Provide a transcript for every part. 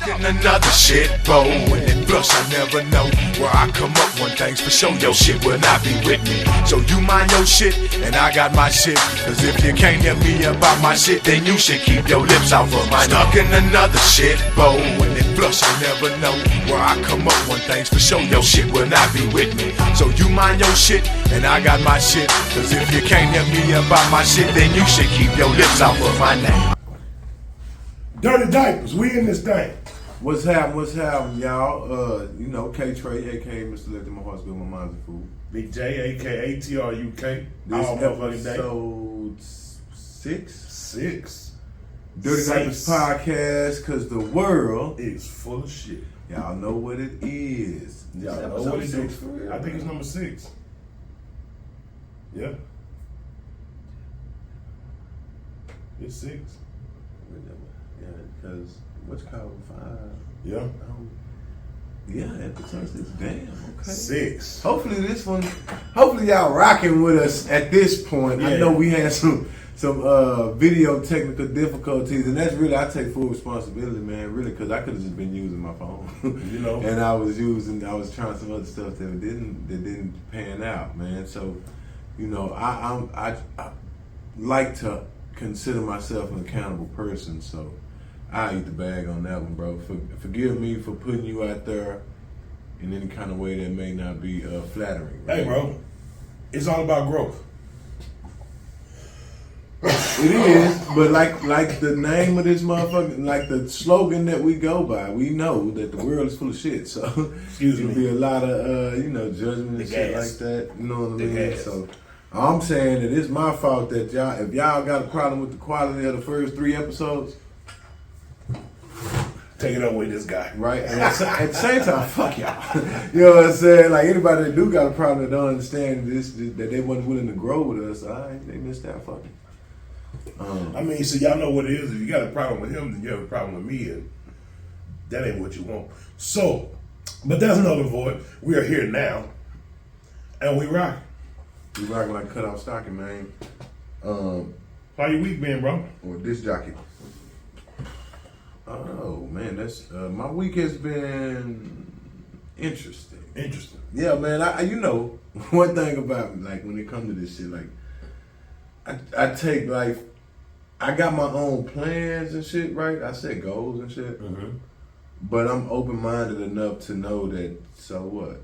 in another shit bowl. When it flush, I never know where I come up. One thing's for sure, your shit will not be with me. So you mind your shit, and I got my shit. Cause if you can't hear me about my shit, then you should keep your lips out of mine. Stuck in another shit bowl. When it flush, I never know where I come up. One thing's for sure, your shit will not be with me. So you mind your shit, and I got my shit. Cause if you can't hear me about my shit, then you should keep your lips out of my name. Dirty Diapers, we in this thing. What's happening, y'all? You know, K-Trey, aka Mr. Let My Heart's Good, My Mind's a Fool. Big J, aka TRUK. This all motherfucking day. episode 6? 6. Dirty Diapers podcast, cause the world is full of shit. Y'all know what it is. Y'all know what it is. I think it's number 6. Yeah. It's 6. Yeah, because what's called 5? Yeah. Yeah, episode 6. Damn. Okay. 6. Hopefully this one. Hopefully y'all rocking with us at this point. Yeah. I know we had some video technical difficulties, and that's really I take full responsibility, man. Really, because I could have just been using my phone, you know. And I was trying some other stuff that didn't pan out, man. So, you know, I like to consider myself an accountable person, so I eat the bag on that one, bro. Forgive me for putting you out there in any kind of way that may not be flattering. Right? Hey, bro, it's all about growth. It is, but like the name of this motherfucker, like the slogan that we go by, we know that the world is full of shit. So there'll be a lot of judgment and shit like that. You know what I mean? So I'm saying that it's my fault that if y'all got a problem with the quality of the first 3 episodes, take it up with this guy. Right? And at the same time, fuck y'all. You know what I'm saying? Like anybody that do got a problem that don't understand this, that they wasn't willing to grow with us, they missed that fucking. I mean, so y'all know what it is. If you got a problem with him, then you have a problem with me, and that ain't what you want. So, but that's another void. We are here now, and we rock. We rocking like cut off stocking, man. How your week been, bro? Or this jockey. Oh man, that's my week has been interesting. Interesting. Yeah, man. I you know one thing about like when it comes to this shit, like I take like I got my own plans and shit, right? I set goals and shit, but I'm open minded enough to know that. So what?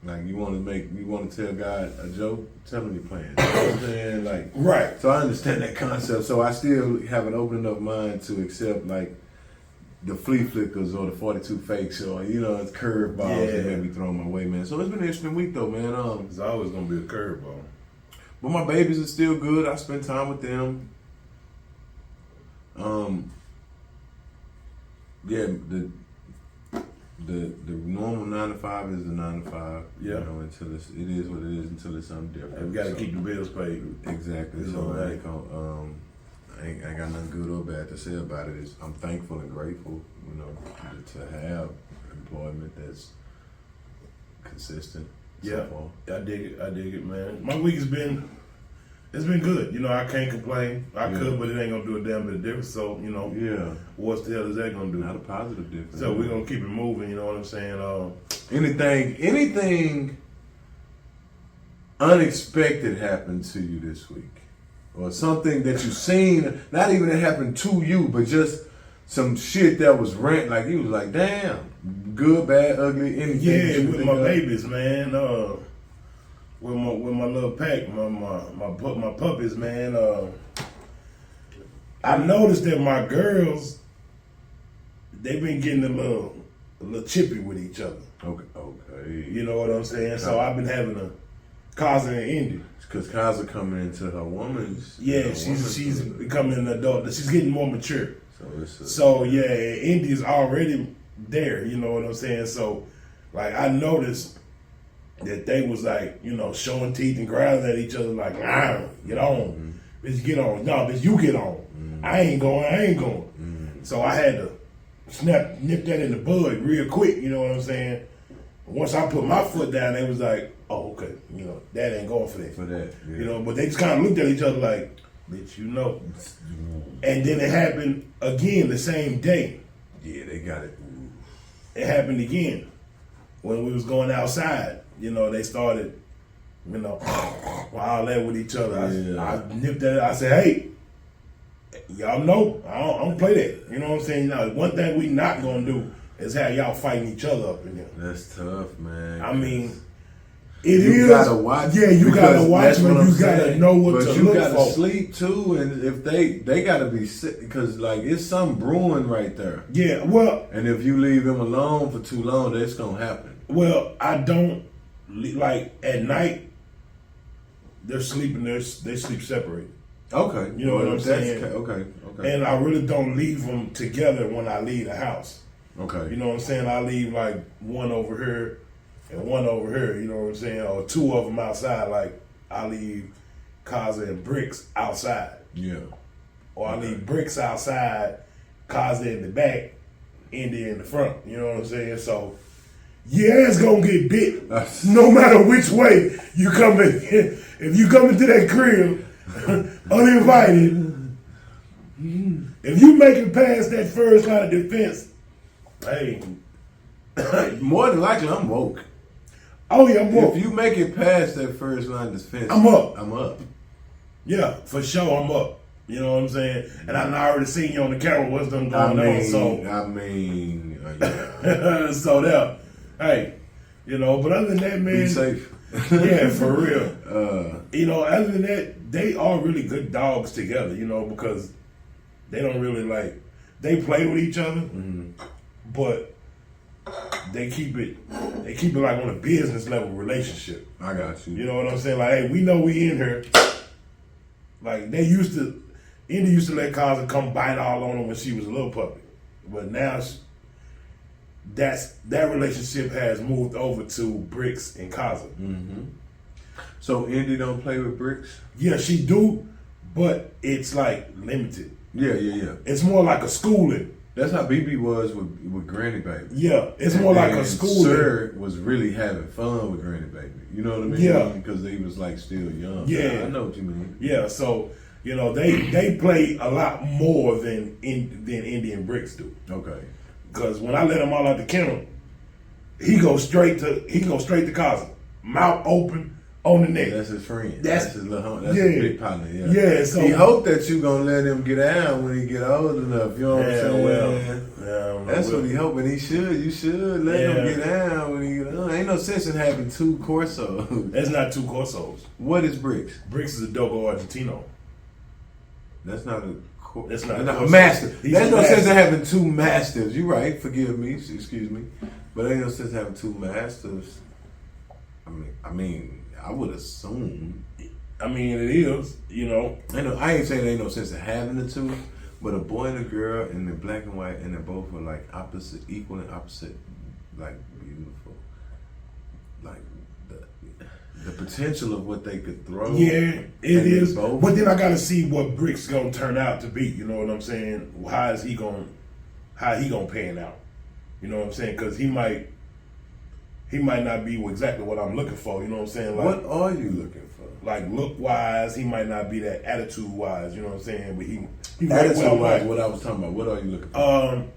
Like you want to tell God a joke, tell him your plans. You know what I'm saying? Like right. So I understand that concept. So I still have an open enough mind to accept like the flea flickers or the 42 fakes or it's curveballs that may be thrown my way, man. So it's been an interesting week though, man. It's always gonna be a curveball. But my babies are still good. I spend time with them. Yeah, the normal 9 to 5 is the 9 to 5. Yeah. Until it is what it is until it's something different. And we gotta keep the bills paid. Exactly. So I ain't got nothing good or bad to say about it. I'm thankful and grateful, to have employment that's consistent. Yeah, so far. I dig it, man. My week it's been good. I can't complain. I could, but it ain't gonna do a damn bit of difference. So, what the hell is that gonna do? Not a positive difference. So we're gonna keep it moving. You know what I'm saying? Anything unexpected happened to you this week, or something that you seen? Not even that happened to you, but just some shit that was like you was like, damn, good, bad, ugly, anything. Yeah, with my babies, man. With my little pack, my puppies, man. I noticed that my girls, they've been getting a little chippy with each other. Okay. You know what I'm saying? So I've been having a Kaza and Indy. Because Kaza coming into her woman's. Yeah, she's becoming an adult. She's getting more mature. So Indy's already there. You know what I'm saying? So, like, I noticed that they was like, showing teeth and growling at each other like, get on. Bitch, get on. No, bitch, you get on. I ain't going. So I had to nip that in the bud real quick, you know what I'm saying? Once I put my foot down, they was like, oh, okay, Dad ain't going for that. Yeah. But they just kind of looked at each other like, bitch, And then it happened again the same day. Yeah, they got it. It happened again when we was going outside. You know, they started, you know, all that with each other. I nipped at it. I said, hey, y'all know I don't play that. You know what I'm saying? Now, one thing we not gonna do is have y'all fighting each other up in here. That's tough, man. I mean, you gotta watch. Yeah, you gotta watch, but you gotta know what to look for. But you gotta sleep too, and if they gotta be sick because like it's something brewing right there. Yeah, well, and if you leave them alone for too long, that's gonna happen. Well, I don't like at night. They're sleeping. They sleep separated. Okay, you know what I'm saying. Okay. And I really don't leave them together when I leave the house. Okay. You know what I'm saying? I leave like one over here and one over here, you know what I'm saying? Or two of them outside. Like I leave Kaza and Bricks outside. Yeah. Or I leave Bricks outside, Kaza in the back, Indy in the front. You know what I'm saying? So your ass gonna get bit no matter which way you come in. If you come into that crib uninvited, if you make it past that first line of defense, hey, more than likely I'm woke. Oh yeah, I'm woke. If you make it past that first line of defense, I'm up. I'm up. Yeah, for sure, I'm up. You know what I'm saying? And I already seen you on the camera. What's done going on? So yeah. So there, hey, you know. But other than that, man, be safe. Yeah, for real. You know, other than that, they are really good dogs together. You know, because they don't really they play with each other, but they keep it like on a business level relationship. I got you. You know what I'm saying? Like, hey, we know we in here. Like Indy used to let Kaza come bite all on her when she was a little puppy, but now that relationship has moved over to Bricks and Kaza. Mm-hmm. So Indy don't play with Bricks? Yeah, she do, but it's like limited. Yeah. It's more like a schooling. That's how BB was with Granny Baby. Yeah, it's more like a schooling. Sir was really having fun with Granny Baby. You know what I mean? Yeah. Because they was like still young. Yeah. I know what you mean. Yeah, so you know they play a lot more than Indy and Bricks do. Okay. Because when I let him all out the kennel, he goes straight to Kaza, mouth open on the neck. That's his friend. That's his little homie. That's his big partner. Yeah. Yeah. So he hope that you gonna let him get out when he get old enough. You know what I'm saying? Well, that's what he hoping. He should. You should let him get out when he get old. Ain't no sense in having two Corsos. That's not two Corsos. What is Bricks? Bricks is a Dogo Argentino. That's not a. That's not a master. There's no sense in having two masters. You're right. Forgive me. Excuse me. But ain't no sense in having two masters. I mean, I would assume. I mean, it is. You know. I ain't saying there ain't no sense in having the two, but a boy and a girl, and they're black and white, and they both are like opposite, equal and opposite, like beautiful, like the potential of what they could throw. Yeah, it is. But then I gotta see what Bricks gonna turn out to be. You know what I'm saying? How he gonna pan out? You know what I'm saying? Because he might not be exactly what I'm looking for. You know what I'm saying? Like, what are you looking for? Like look wise, he might not be that attitude wise. You know what I'm saying? But he attitude wise. What I was talking about. What are you looking for?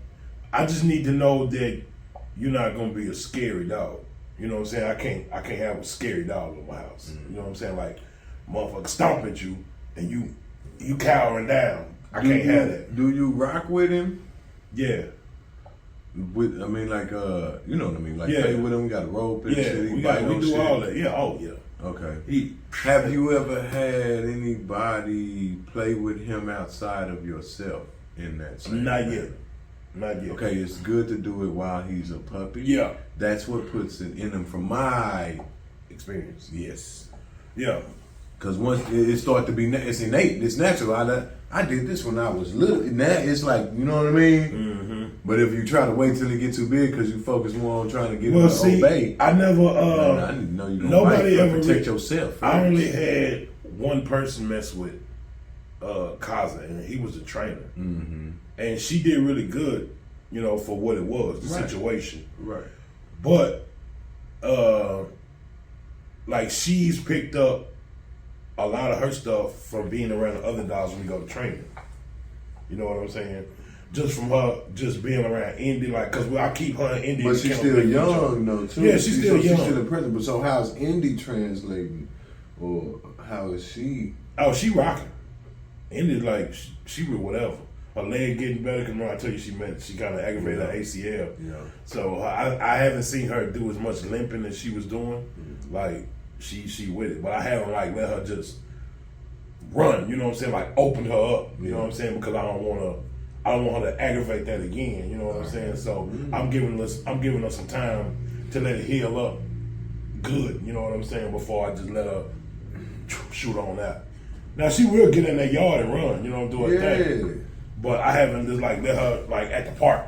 I just need to know that you're not gonna be a scary dog. You know what I'm saying? I can't have a scary dog in my house. Mm-hmm. You know what I'm saying? Like, motherfucker stomp at you and you cowering down. I can't have that. Do you rock with him? Yeah. You know what I mean? Like play with him, we got a rope and shit. We do all that. Yeah, oh yeah. Okay. Have you ever had anybody play with him outside of yourself in that same Not yet. Okay, it's good to do it while he's a puppy. Yeah. That's what puts it in him from my experience. Yes. Yeah. Because once it starts to be, it's innate, it's natural. I did this when I was little. Now it's like, you know what I mean? Mm-hmm. But if you try to wait till it get too big because you focus more on trying to get him to obey. I never, I didn't know you nobody ever protect yourself. First. I only had one person mess with Kaza, and he was a trainer. Mm-hmm. And she did really good, you know, for what it was, the situation. Right. But, like, she's picked up a lot of her stuff from being around other dogs when we go to training. You know what I'm saying? just from her just being around Indy, like, cause I keep her and Indy. But she's still young though, too. Yeah, she's still young. She's still in prison. But so how's Indy translating, or how is she? Oh, she rocking. Indy's like she with whatever. Her leg getting better. Cause remember I tell you she kind of aggravated her ACL. Yeah. So I haven't seen her do as much limping as she was doing. Like she with it, but I haven't like let her just run. You know what I'm saying? Like open her up. You know what I'm saying? Because I don't want her to aggravate that again. You know what I'm saying? So I'm giving her some time to let it heal up good. You know what I'm saying? Before I just let her shoot on that. Now she will get in that yard and run. You know, do her thing. But I haven't just like let her like at the park.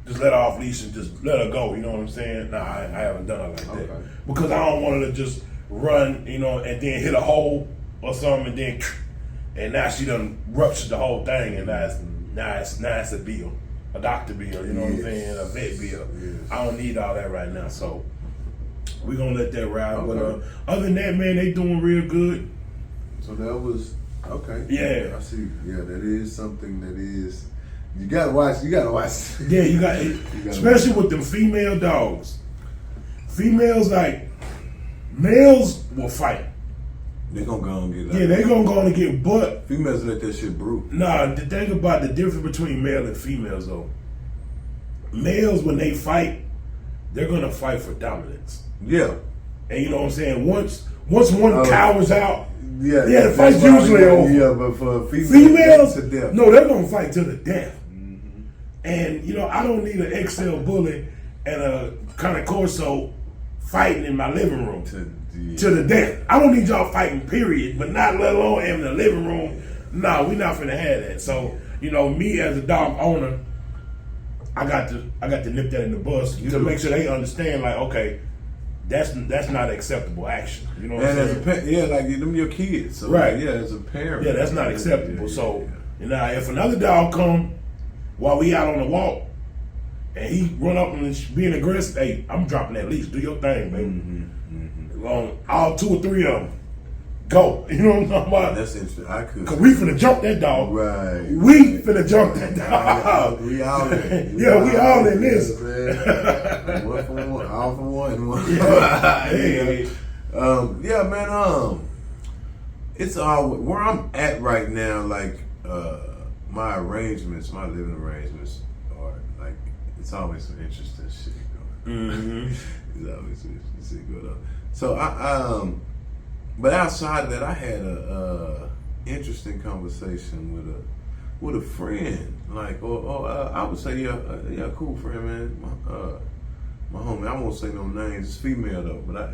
Just let her off leash and just let her go. You know what I'm saying? Nah, I haven't done it like that because I don't want her to just run. You know, and then hit a hole or something, and now she done ruptured the whole thing, and now it's a bill, a doctor bill. You know what I'm saying? A vet bill. Yes. I don't need all that right now, so we're gonna let that ride. But other than that, man, they doing real good. So that was okay. Yeah, I see. Yeah, that is something that is. You gotta watch. Yeah, you got especially with them female dogs. Females like males will fight. They gonna go and get. Yeah, they gonna go and get butt. Females let that shit brew. Nah, the thing about the difference between male and females though. Males when they fight, they're gonna fight for dominance. Yeah. And you know what I'm saying? Once one cowers out, the fight's usually over. Yeah, but for females, to death. No, they're gonna fight to the death. Mm-hmm. And you know, I don't need an XL bully and a kind of Corso fighting in my living room to the death. I don't need y'all fighting, period. But not let alone in the living room. No, we not finna have that. So you know, me as a dog owner, I got to nip that in the bus to make sure they understand. Like, okay. That's not acceptable action. You know what I'm saying? As a like them your kids. So right. Like, as a parent. Yeah, that's not acceptable. So, you know, if another dog come while we out on the walk and he run up and being aggressive, hey, I'm dropping that leash. Do your thing, baby. All two or three of them. Go. You know what I'm talking about? That's interesting. I could. Cause we finna jump that dog. Right. We finna jump that dog. We all in. We all in this. One for one. All for one. Hey. Yeah, man. It's all where I'm at right now. Like my living arrangements are like it's always some interesting shit going on. Mm-hmm. It's always some interesting shit going on. So but outside of that, I had a interesting conversation with a friend, like, I would say, yeah, cool friend, man. My homie, I won't say no names. It's female though, but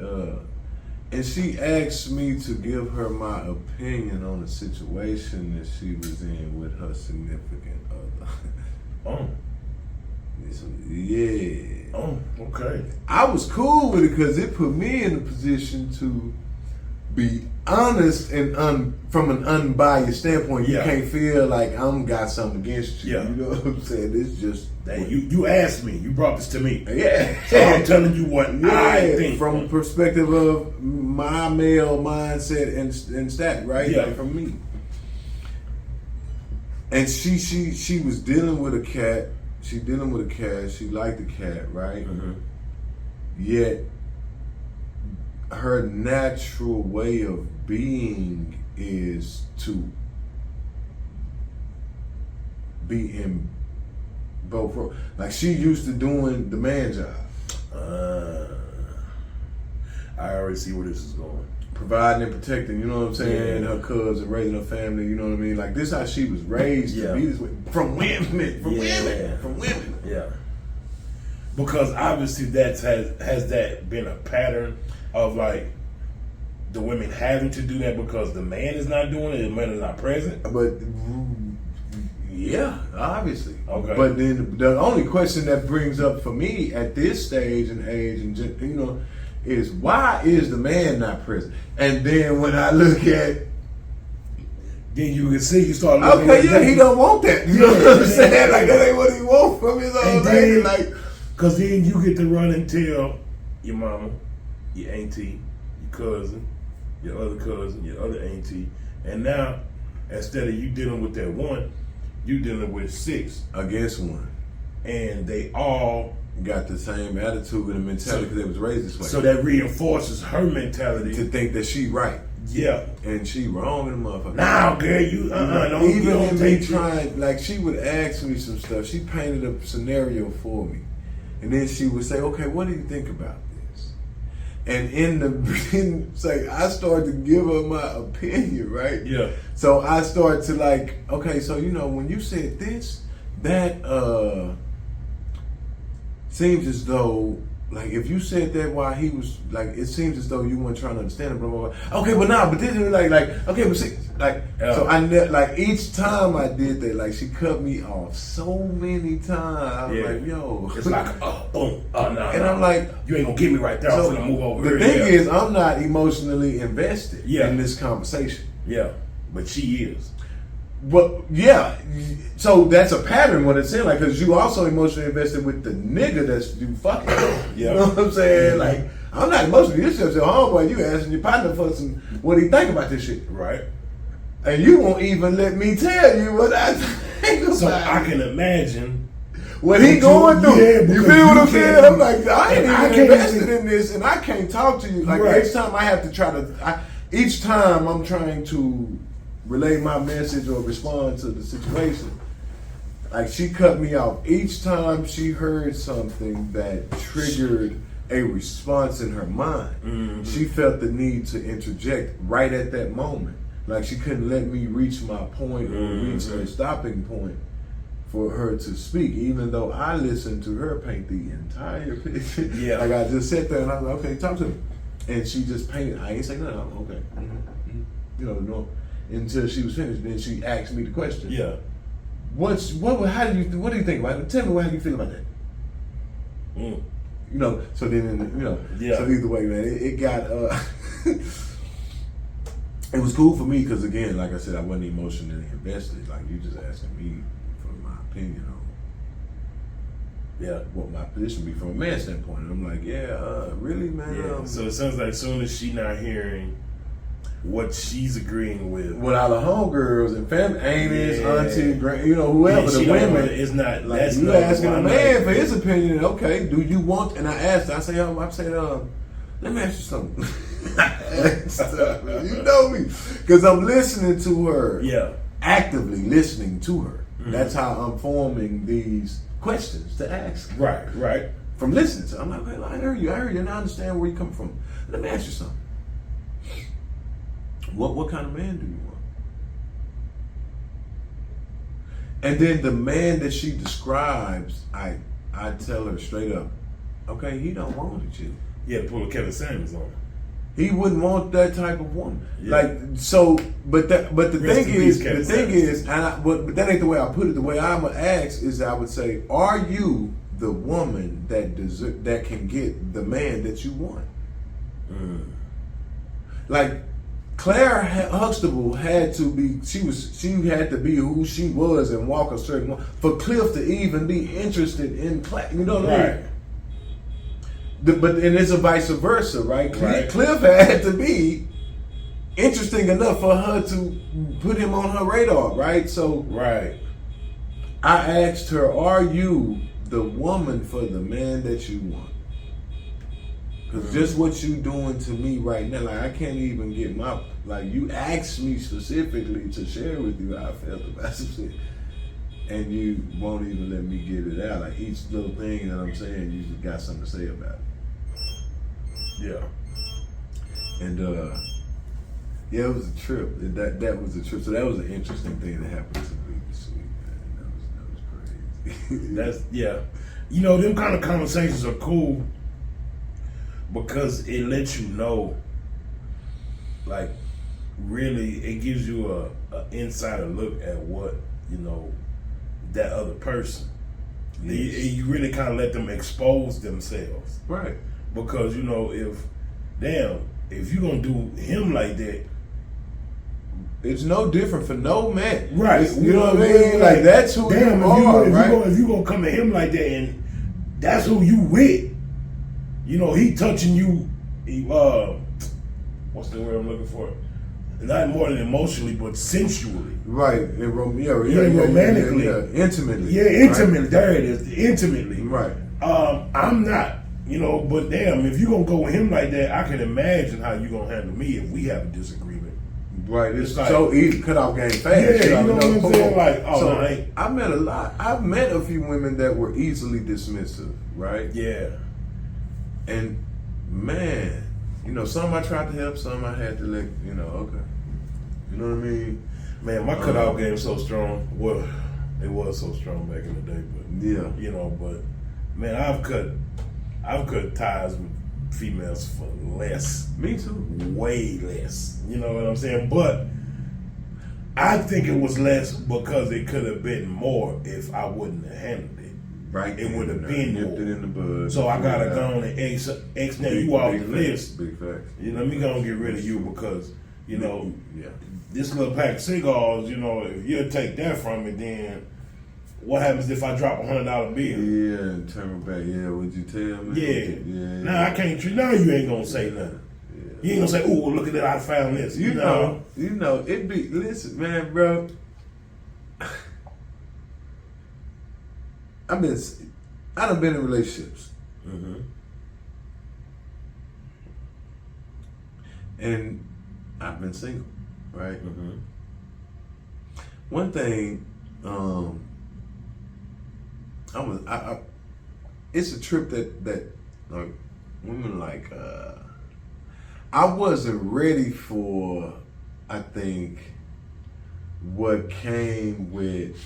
and she asked me to give her my opinion on the situation that she was in with her significant other. Oh. Yeah. Oh, okay. I was cool with it because it put me in a position to be honest and from an unbiased standpoint. You can't feel like I'm got something against you. Yeah. You know what I'm saying? It's just you asked me. You brought this to me. Yeah. So I'm telling you what I think from a perspective of my male mindset and stat, right? Yeah. Like from me. And she was dealing with a cat. She dealing with a cat. She liked the cat, right? Mm-hmm. Yet her natural way of being is to be in both roles. Like she used to doing the man job. I already see where this is going. Providing and protecting, you know what I'm saying? Yeah. Her cubs and raising her family, you know what I mean? Like this is how she was raised to be this way. From women. Yeah. Because obviously has that been a pattern of like the women having to do that because the man is not doing it, the man is not present? But yeah, obviously. Okay. But then the only question that brings up for me at this stage and age and you know is why is the man not present? And then when I look at then you can see you start looking at he don't want that. You know what I'm saying? Like that ain't what he wants from his old lady. Like cause then you get to run and tell your mama, your auntie, your cousin, your other cousin, your other auntie, and now instead of you dealing with that one, You dealing with 6 against 1, and they all got the same attitude and mentality because they was raised this way. So that reinforces her mentality to think that she right. Yeah, and she wrong in the motherfucker. Nah, girl, you don't even in me take trying, like she would ask me some stuff. She painted a scenario for me, and then she would say, "Okay, what do you think about this?" And I started to give her my opinion, right? Yeah. So I started to like, okay, so when you said this, that seems as though. Like, if you said that while he was, like, it seems as though you weren't trying to understand it, blah, blah, blah. Okay, but nah, but this is like, okay, but see, like, so like, each time I did that, like, she cut me off so many times. I was like, yo. It's like, boom, no. And I'm like. You ain't gonna get me right there. I'm gonna move over The thing is, I'm not emotionally invested in this conversation. Yeah, but she is. But yeah, so that's a pattern. What it's saying, like, because you also emotionally invested with the nigga that's you fucking. Yeah. You know what I'm saying? Like, I'm not emotionally. This just your homeboy. You asking your partner for some. What do you think about this shit? Right. And you won't even let me tell you what I think about. So I can imagine what he going through. Yeah, you feel what I'm saying? I'm like, I ain't even invested in this, and I can't talk to you. Like each time I have to try to. Each time I'm trying to relay my message or respond to the situation. Like, she cut me off. Each time she heard something that triggered a response in her mind, she felt the need to interject right at that moment. Like, she couldn't let me reach my point or reach a stopping point for her to speak, even though I listened to her paint the entire picture. Yeah. Like, I just sat there and I was like, okay, talk to me. And she just painted. I ain't saying nothing. Okay. No. Until she was finished, then she asked me the question. Yeah. What do you think about it? Tell me how you feel about that. So then, Yeah. So either way, man, it got, it was cool for me because, again, like I said, I wasn't emotionally invested. Like, you just asking me for my opinion on what my position would be from a man's standpoint. And I'm like, really, man? Yeah. So it sounds like as soon as she not hearing what she's agreeing with all the homegirls and family, aunties, auntie, whoever, the women, it's not like, that's you asking a man for his opinion. Okay, do you want? And I said, let me ask you something. You know me, because I'm listening to her. Yeah, actively listening to her. That's how I'm forming these questions to ask. Right. From listening to her. I'm like, okay, I heard you, and I understand where you come from. Let me ask you something. What kind of man do you want? And then the man that she describes, I tell her straight up, okay, he don't want a chick. Yeah, pull a Kevin Samuels on her. He wouldn't want that type of woman. Yeah. Like, so, but the thing is, but that ain't the way I put it. The way I'm gonna ask is, I would say, are you the woman that can get the man that you want? Like, Claire Huxtable had to be. She had to be who she was and walk a certain way for Cliff to even be interested in Claire. You know what I mean? And it's a vice versa, right? Cliff had to be interesting enough for her to put him on her radar, right? So, I asked her, "Are you the woman for the man that you want?" Because just what you doing to me right now, like, I can't even get you asked me specifically to share with you how I felt about some shit, and you won't even let me get it out. Like, each little thing that I'm saying, you just got something to say about it. Yeah. And it was a trip. That was a trip. So that was an interesting thing that happened to me this week, man. That was crazy. Them kind of conversations are cool because it lets you know, like, really, it gives you a insider look at what, that other person. Yes. You really kind of let them expose themselves. Right. Because, if you're going to do him like that, it's no different for no man. Right. You know what I mean? Like, that's who you are, right? If you're going to come to him like that and that's who you with, he touching you, what's the word I'm looking for? not more than emotionally, but sensually. Right. And romantically. Intimately. Yeah, intimately. Right? There it is. Intimately. Right. I'm not, but damn, if you're going to go with him like that, I can imagine how you're going to handle me if we have a disagreement. Right, it's like, so easy, cut off game fast. Yeah, you know what I'm saying? Like, I've met a few women that were easily dismissive, right? Yeah. And man, some I tried to help, some I had to let, okay. You know what I mean? Man, my cutoff game is so strong. Well, it was so strong back in the day, but but man, I've cut ties with females for less. Me too. Way less. You know what I'm saying? But I think it was less because it could have been more if I wouldn't have handled it. Right. It would have been more. It in the bud. So I gotta go on and X now you off the list. Big facts. Let me go and get rid of you because, this little pack of cigars, if you'll take that from me, then what happens if I drop $100 bill? Yeah, and turn back. Yeah, would you tell me? Yeah. Now I can't treat. Now you ain't gonna say nothing. Yeah. You ain't gonna say, "Oh, look at that! I found this." You know, it be. Listen, man, bro. I done been in relationships, and I've been single, right? One thing. It's a trip that women like. I wasn't ready for. I think what came with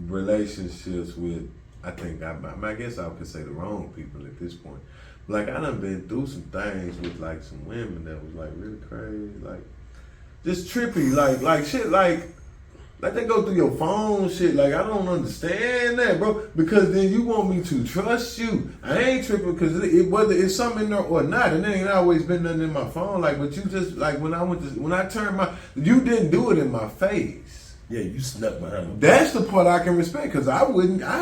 relationships with. I think I guess I could say the wrong people at this point. Like I done been through some things with like some women that was like really crazy, like just trippy, like shit, like they go through your phone shit. Like I don't understand that, bro. Because then you want me to trust you. I ain't tripping because whether it's something in there or not, and there ain't always been nothing in my phone. Like, but you just like when I turned you didn't do it in my face. Yeah, you snuck behind me. That's the part I can respect because I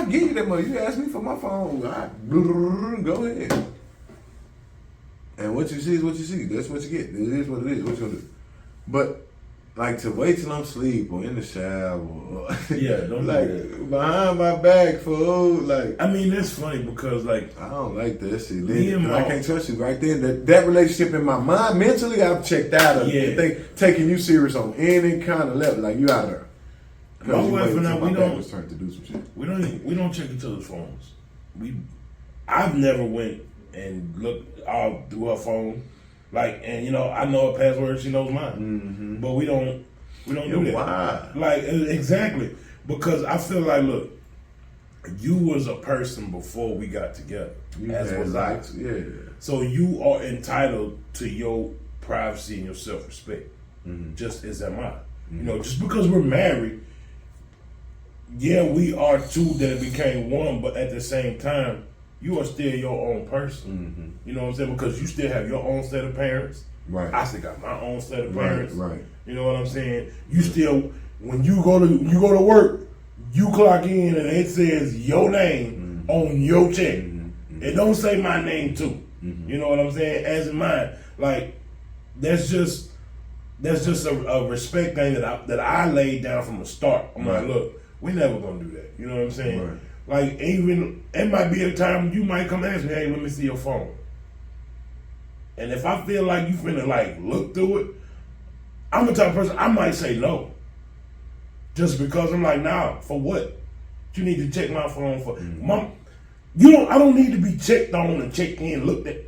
give you that money. You ask me for my phone, go ahead. And what you see is what you see. That's what you get. It is what it is. What you gonna do? But like to wait till I'm asleep or in the shower, or don't like do that. Behind my back, fool. Like I mean, that's funny because like I don't like that shit. Then I can't trust you right then. That relationship in my mind, mentally, I've checked out of. Yeah, they taking you serious on any kind of level. Like you out there. My wife and I, we don't. Was trying to do some shit. We don't check each other's phones. I've never went and looked all through her phone. Like, and I know her password, she knows mine. But we don't do that. Why? Like, exactly. Because I feel like, look, you was a person before we got together. As was I. Yeah. So you are entitled to your privacy and your self-respect. Just as am I. Just because we're married, yeah, we are two that became one, but at the same time, you are still your own person. You know what I'm saying? Because you still have your own set of parents. Right. I still got my own set of parents. Right. You know what I'm saying? You still, when you go to work, you clock in and it says your name on your check. It don't say my name too. You know what I'm saying? As in mine. Like that's just a respect thing that I laid down from the start. I'm like, look, we never gonna do that. You know what I'm saying? Right. Like, even, it might be a time you might come ask me, hey, let me see your phone. And if I feel like you finna, like, look through it, I'm the type of person, I might say no. Just because I'm like, nah, for what? You need to check my phone for. Mom, I don't need to be checked on and checked in, looked at.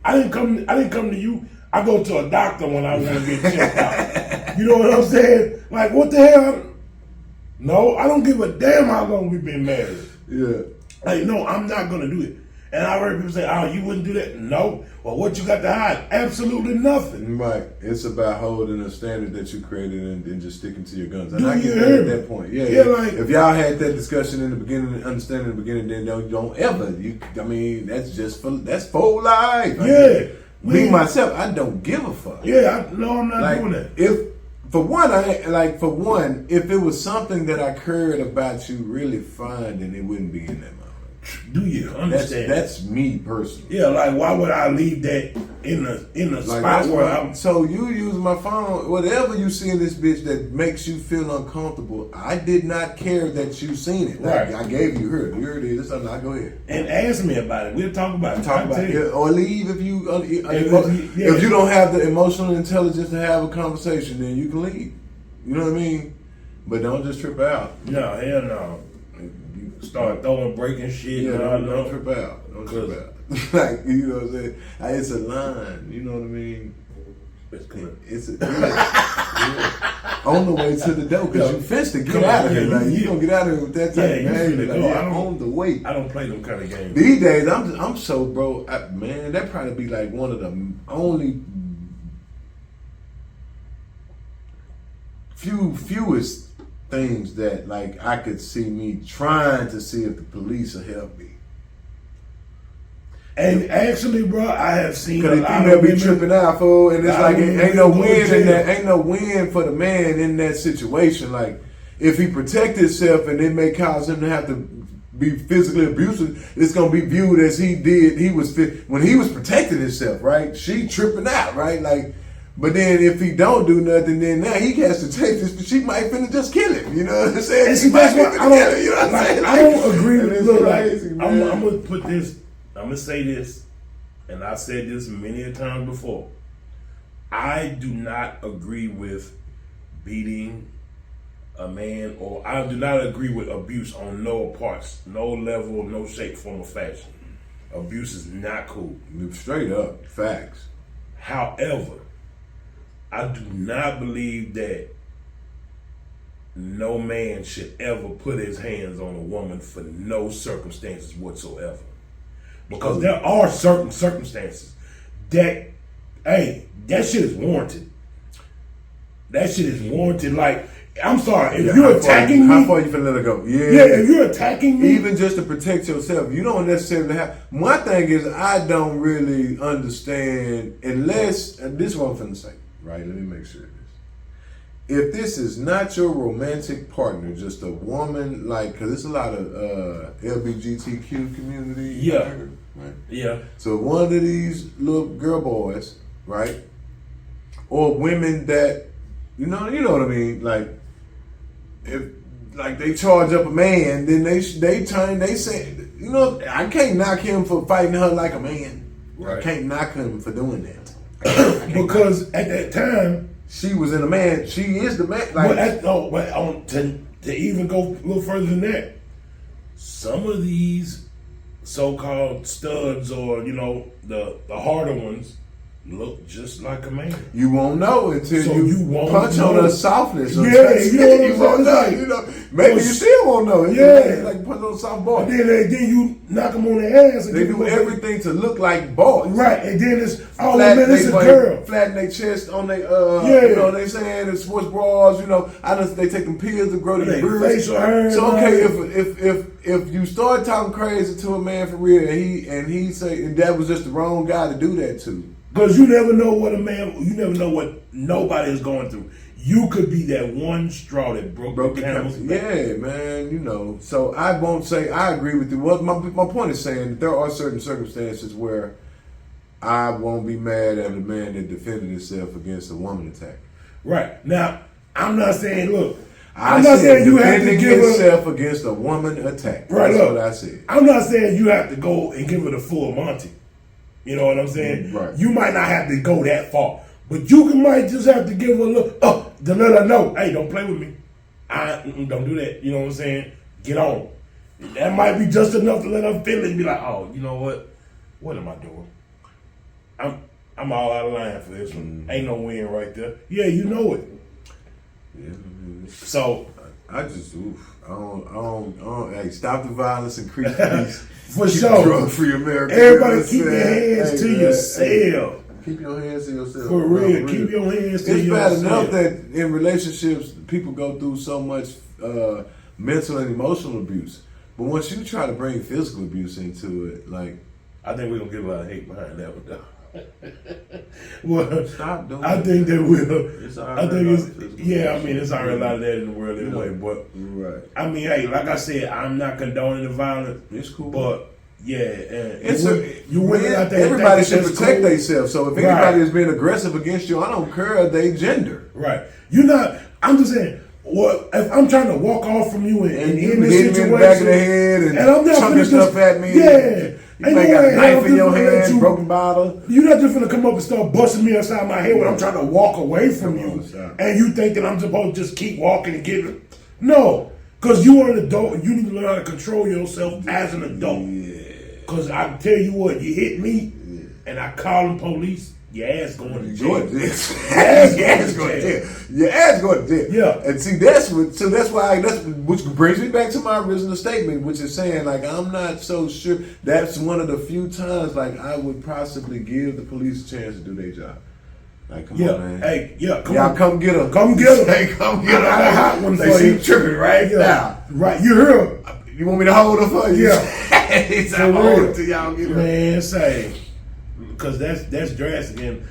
I didn't come to you. I go to a doctor when I want to get checked out. You know what I'm saying? Like, what the hell? No, I don't give a damn how long we've been married. Yeah. Like, no, I'm not going to do it. And I heard people say, oh, you wouldn't do that? No. Well, what you got to hide? Absolutely nothing. Right. It's about holding a standard that you created and just sticking to your guns. And do I get that at that point. Yeah. Like, if y'all had that discussion in the beginning, understanding in the beginning, then don't ever. That's for life. Yeah. Me, myself, I don't give a fuck. Yeah, I'm not doing that. For one, if it was something that I cared about you really fine, then it wouldn't be in that moment. Do you understand? That's me personally. Yeah, like why would I leave that in the spot where I'm? So you use my phone, whatever you see in this bitch that makes you feel uncomfortable. I did not care that you seen it. Right. I gave you her. Here it is. Now go ahead And ask me about it. We'll talk about it. talk about it, or leave if you Yeah. if you don't have the emotional intelligence to have a conversation. Then you can leave. You know what I mean? But don't just trip out. No, hell no. You start throwing, breaking shit. Yeah, and don't trip out. Don't trip out. Like, you know what I'm saying? It's a line. You know what I mean? It's clear. It's yeah. On the way to the door because you fenced to get out of here. Like you don't get out of here with that type of game. Like, on the way. I don't play them kind of games. These days, I'm so bro. Man, that probably be like one of the only fewest things that like I could see me trying to see if the police will help me. And actually, bro, I have seen Because the female be tripping out, fool, and it's like it ain't no win in that. Ain't no win for the man in that situation. Like if he protect himself and it may cause him to have to be physically abusive, it's gonna be viewed as he did. He was when he was protecting himself, right? She tripping out, right? Like, but then if he don't do nothing, then now he has to take this. But she might finna just kill him. You know what I'm saying? And see, that's what I don't. You know what I'm saying? I don't agree with. Look, crazy, like, man. I'm gonna put this. I'm gonna say this, and I've said this many a time before. I do not agree with beating a man, or I do not agree with abuse on no parts, no level, no shape, form, or fashion. Abuse is not cool. Straight up, facts. However, I do not believe that no man should ever put his hands on a woman for no circumstances whatsoever. Because there are certain circumstances that, hey, that shit is warranted. That shit is warranted. Like, I'm sorry, if you're attacking me. How far you finna let it go? Yeah. Yeah, if you're attacking me. Even just to protect yourself, you don't necessarily have. My thing is, I don't really understand unless, and this is what I'm finna say, right? Let me make sure of this. If this is not your romantic partner, just a woman, like, because there's a lot of LGBTQ community. Yeah. Right? Yeah. So one of these little girl boys, right? Or women that, you know what I mean? Like, if like they charge up a man, then they say, you know, I can't knock him for fighting her like a man. Right. I can't knock him for doing that. Because at that time, she was in a man. She is the man. Like, to even go a little further than that, some of these so-called studs, or the harder ones, look just like a man. You won't know until So you won't punch know. on her softness. Yeah, you know you won't know. You know, maybe you still won't know. Yeah. Like punch on a soft boy. And then you knock them on their ass. And They do everything to look like boys. Right, and then it's man, it's a girl. Flatten their chest on their Yeah. you know what they saying, the sports bras, they take them pills to grow their beards. Facial hair. So okay, if you start talking crazy to a man for real and he say and that was just the wrong guy to do that to. Because you never know what you never know what nobody is going through. You could be that one straw that broke the camel's back. Yeah, man, So I won't say I agree with you. Well, my point is saying that there are certain circumstances where I won't be mad at a man that defended himself against a woman attack. Right. Now, I'm not saying, look, I'm not saying you have to give yourself against a woman attack. Right, That's look, what I said. I'm not saying you have to go and give her the full Monty. You know what I'm saying? Right. You might not have to go that far, but you might just have to give her a look to let her know, hey, don't play with me. Don't do that. You know what I'm saying? Get on. That might be just enough to let her feel it and be like, oh, you know what? What am I doing? I'm all out of line for this one. Ain't no win right there. Yeah, you know it. Yeah. So I just I don't. Hey, stop the violence, increase peace. For keep sure. Drug-free America. Everybody keep your hands to yourself. Keep your hands to yourself. For real. Keep your hands to yourself. It's bad enough that in relationships people go through so much mental and emotional abuse. But once you try to bring physical abuse into it, like, I think we're gonna get a lot of hate behind that one though. Well, Stop doing I think they will. It's I think it's I mean, it's already a lot of that in the world anyway. But right. I mean, hey, like I said, I'm not condoning the violence. It's cool, but yeah, you women out there. Everybody should protect cool. themselves. So if anybody is being aggressive against you, I don't care their gender. Right. You're not. I'm just saying. Well, if I'm trying to walk off from you and you in this hit me situation, in the back of the head and I'm not chucking stuff at me. Yeah. You ain't got a knife in your hand, broken bottle. You're not just gonna come up and start busting me upside my head when I'm trying to walk away from you, and you think that I'm supposed to just keep walking and get it. No, because you are an adult and you need to learn how to control yourself as an adult. Because I tell you what, you hit me and I call the police, your ass going to jail. Your ass going to jail. Your ass going to jail. Yeah. And see, which brings me back to my original statement, which is saying, like, I'm not so sure. That's one of the few times, like, I would possibly give the police a chance to do their job. Like, come on, man. Hey, come get them. Come get them. Hey, come get them. I got a hot one for you. you. They seem tripping right now. Right, you hear them. You want me to hold them for you? Yeah. It's I'm holding till y'all get them. Man, say, because that's drastic. And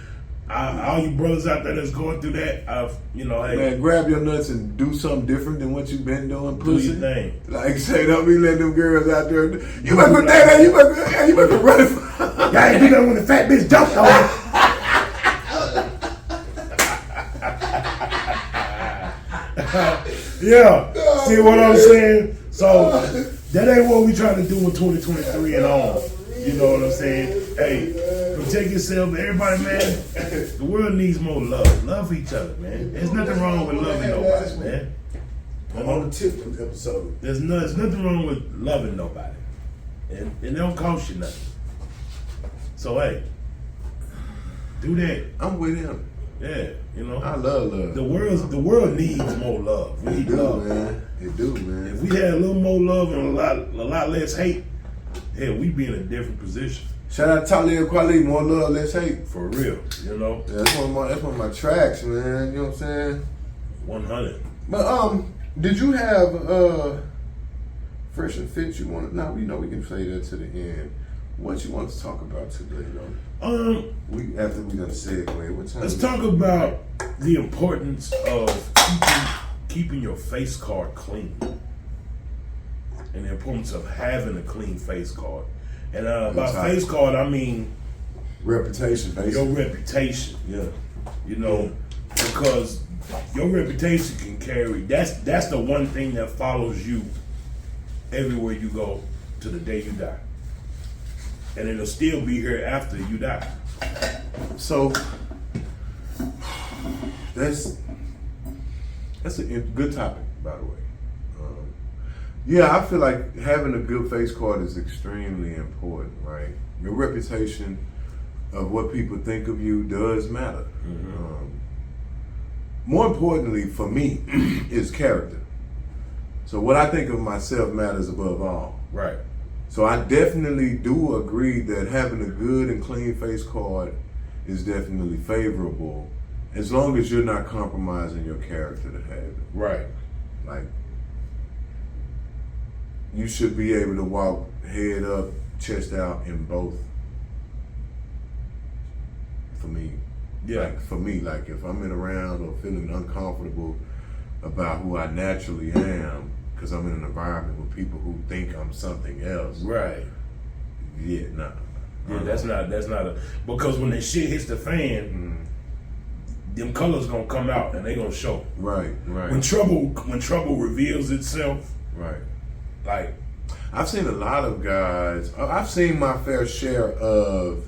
all you brothers out there that's going through that, hey. Man, grab your nuts and do something different than what you've been doing, pussy. Do your thing. Like, say, don't be letting them girls out there. You better go down there, you better run it. Y'all ain't do that when the fat bitch jumped on it. Yeah. See what I'm saying? So that ain't what we trying to do in 2023 and on. You know what I'm saying? Hey, protect yourself. Everybody, man, the world needs more love. Love each other, man. There's nothing wrong with loving nobody, man. I'm on the tip of the episode. There's nothing wrong with loving nobody. And it don't cost you nothing. So, hey, do that. I'm with him. Yeah, I love love. The world needs more love. We need love, man. It do, man. If we had a little more love and a lot less hate, hell, we'd be in a different position. Shout out to Talib Kweli, more love, less hate. For real, Yeah, that's one of my tracks, man. You know what I'm saying? 100. But did you have Fresh and Fit? You want? Now we know we can say that to the end. What you want to talk about today, though? After we done segue, what time? Let's talk about the importance of keeping your face card clean, and the importance of having a clean face card. And by face card, I mean reputation, basically. Your reputation, because your reputation can carry. That's the one thing that follows you everywhere you go to the day you die, and it'll still be here after you die. So that's a good topic, by the way. I feel like having a good face card is extremely important, right? Your reputation of what people think of you does matter. Mm-hmm. More importantly, for me, is character. So what I think of myself matters above all. Right. So I definitely do agree that having a good and clean face card is definitely favorable, as long as you're not compromising your character to have it. Right. Like, you should be able to walk head up, chest out in both. For me. Yeah. Like, for me, like if I'm in around or feeling uncomfortable about who I naturally am, because I'm in an environment with people who think I'm something else. Right. Yeah, nah. Yeah, that's not because when that shit hits the fan, them colors gonna come out and they gonna show. Right. When trouble reveals itself. Right. Like, I've seen a lot of guys. I've seen my fair share of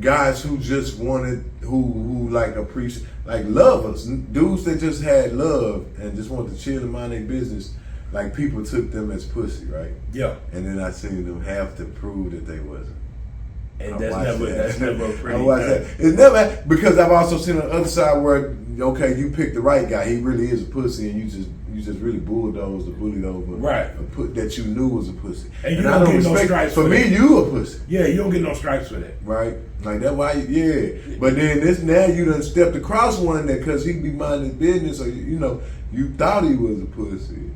guys who just wanted, who like appreciate, like lovers, dudes that just had love and just wanted to chill and mind their business. Like, people took them as pussy, right? Yeah. And then I seen them have to prove that they wasn't. And that's never a pretty I watched that. It's never, because I've also seen on the other side where, okay, you picked the right guy, he really is a pussy, and you just really bulldozed or bullied over right. a put that you knew was a pussy. And you don't get no stripes for me, that. You a pussy. Yeah, you don't get no stripes for that. Right? Like, that's why, But then now you done stepped across one that because he be minding his business, or you thought he was a pussy.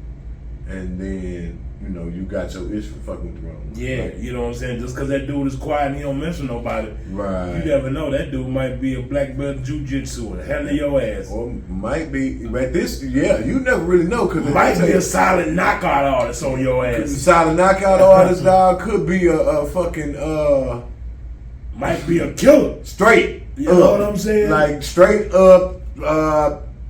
And then you know, you got your itch for fucking with the wrong one. Yeah, right? you know what I'm saying? Just because that dude is quiet and he don't mess with nobody, Right. you never know. That dude might be a black belt jujitsu and handle your ass. Or might be, but this, yeah, you never really know. Cause Might be a solid knockout artist on your ass. solid knockout artist, dog, could be a fucking, Might be a killer. straight. You know what I'm saying? Like straight up,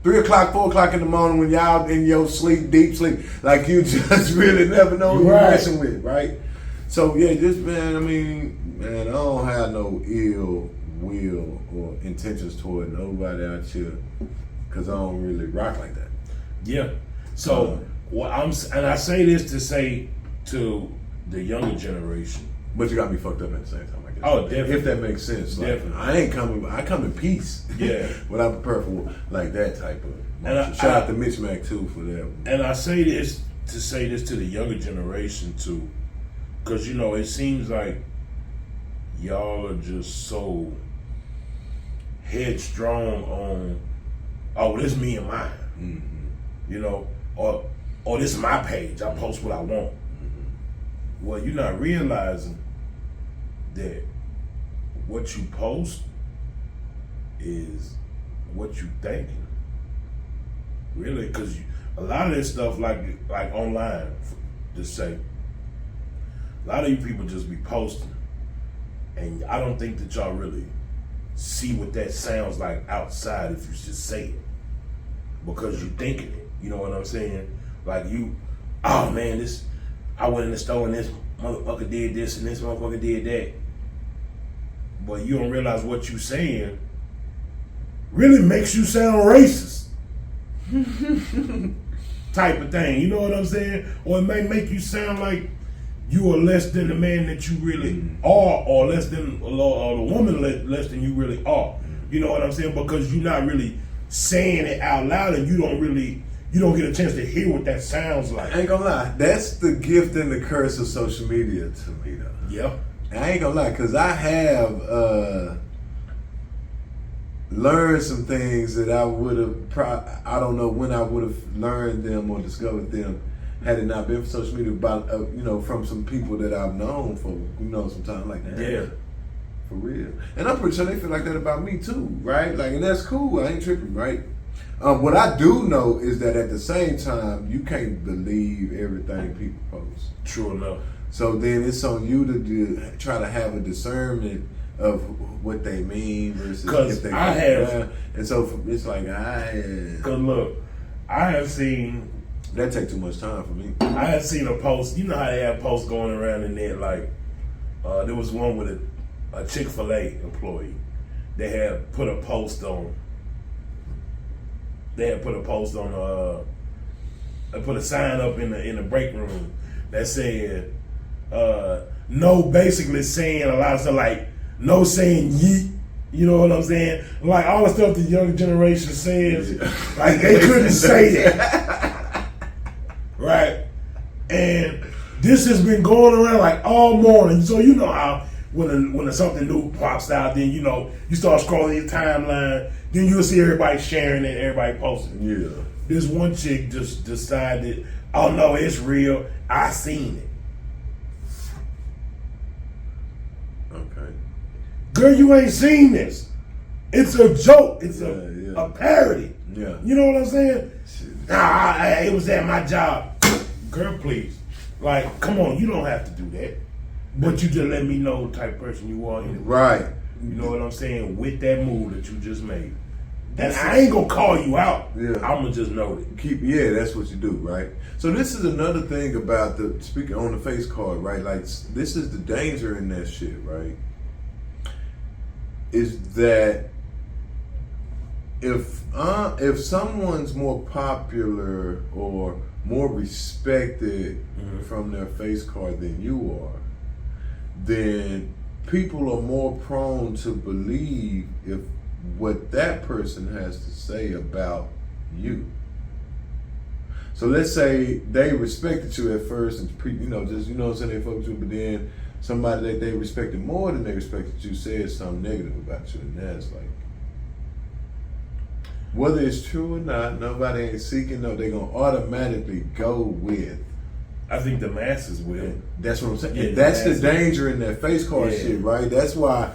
3 o'clock, 4 o'clock in the morning when y'all in your sleep, deep sleep. Like you just really never know who you're Right. messing with, right? So yeah, just man, I don't have no ill will or intentions toward nobody out here, cause I don't really rock like that. Yeah. So and I say this to say to the younger generation. But you got me fucked up at the same time, I guess. Oh, definitely. If that makes sense. Like, Definitely. I come in peace. Yeah. But I prepare for like that type of. And shout out to Mitch Mac too for that. And I say this to the younger generation too, because you know it seems like y'all are just so headstrong on, oh, this me and mine, you know, or this is my page. I post what I want. Well, you're not realizing that what you post is what you thinking. Really, because a lot of this stuff, like online, just say, a lot of you people just be posting, and I don't think that y'all really see what that sounds like outside if you just say it, because you thinking it. You know what I'm saying? Like oh man, I went in the store and this motherfucker did this and this motherfucker did that. But you don't realize what you saying really makes you sound racist. Type of thing, you know what I'm saying? Or it may make you sound like you are less than the man that you really are, or less than, or the woman less than you really are. You know what I'm saying? Because you're not really saying it out loud, and you don't get a chance to hear what that sounds like. I ain't gonna lie, that's the gift and the curse of social media to me, though. Yeah. I ain't gonna lie, because I have learned some things that I would have, I don't know when I would have learned them or discovered them had it not been for social media, about, from some people that I've known for, some time like that. Yeah. For real. And I'm pretty sure they feel like that about me too, right? Like, and that's cool, I ain't tripping, right? What I do know is that at the same time, you can't believe everything people post. True enough. So then it's on you to try to have a discernment of what they mean versus if they and so it's like Cause look, I have seen that take too much time for me. I have seen a post. You know how they have posts going around in there, like there was one with a Chick-fil-A employee. They had put a post on. They put a sign up in the break room that said, no, basically saying a lot of stuff like no saying yeet. You know what I'm saying? Like all the stuff the younger generation says, like they couldn't say that. Right? And this has been going around like all morning. So you know how when something new pops out, then you start scrolling your timeline, then you'll see everybody sharing it, everybody posting. Yeah. This one chick just decided, oh no, it's real. I seen it. Okay. Girl, you ain't seen this. It's a joke. It's a parody. Yeah. You know what I'm saying? Nah, it was at my job. Girl, please. Like, come on, you don't have to do that. But you just let me know the type of person you are. Anyway. Right. You know what I'm saying? With that move that you just made. And I ain't gonna call you out. Yeah. I'm gonna just know it. That's what you do, right? So this is another thing about speaking on the face card, right? Like, this is the danger in that shit, right? Is that if someone's more popular or more respected from their face card than you are, then people are more prone to believe if what that person has to say about you. So let's say they respected you at first and they fucked with you, but then somebody that they respected more than they respected you said something negative about you, and that's like, whether it's true or not, nobody ain't seeking, no, they're gonna automatically go with I think the masses will. That's what I'm saying. Yeah, That's the masses. danger in that face card Yeah. shit, right? That's why,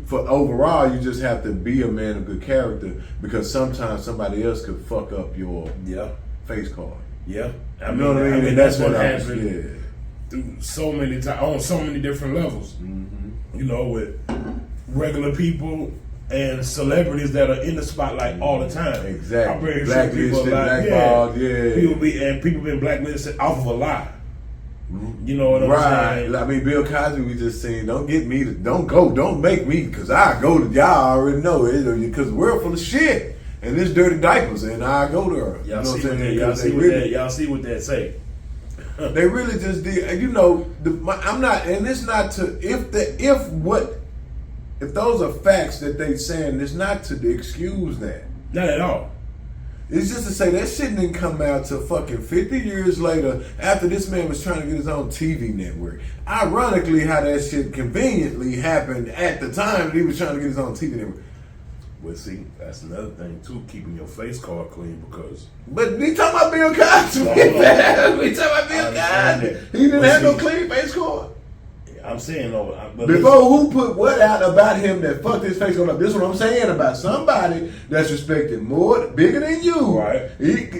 for overall, you just have to be a man of good character, because sometimes somebody else could fuck up your face card. Yeah. You know what I mean? And that's what happened through so many times, on so many different levels. Mm-hmm. With regular people and celebrities that are in the spotlight all the time. Exactly. I'm pretty sure Blacklisted, people are like, blackballed, people been blacklisted off of a lie. You know what I'm saying? I mean, Bill Cosby, we just saying, don't make me, because I go to, y'all already know it, because the world full of shit, and this dirty diapers, and I go to her. Y'all see what that say. They really just did, I'm not, and it's not to, if those are facts that they saying, it's not to excuse that. Not at all. It's just to say that shit didn't come out till fucking 50 years later, after this man was trying to get his own TV network. Ironically, how that shit conveniently happened at the time that he was trying to get his own TV network. Well, see, that's another thing too, keeping your face card clean, because. But we talking about Bill Cosby. We talking about Bill Cosby. He didn't have no clean face card. I'm saying though, before who put what out about him that fucked his face card up? This is what I'm saying about somebody that's respected bigger than you. Right.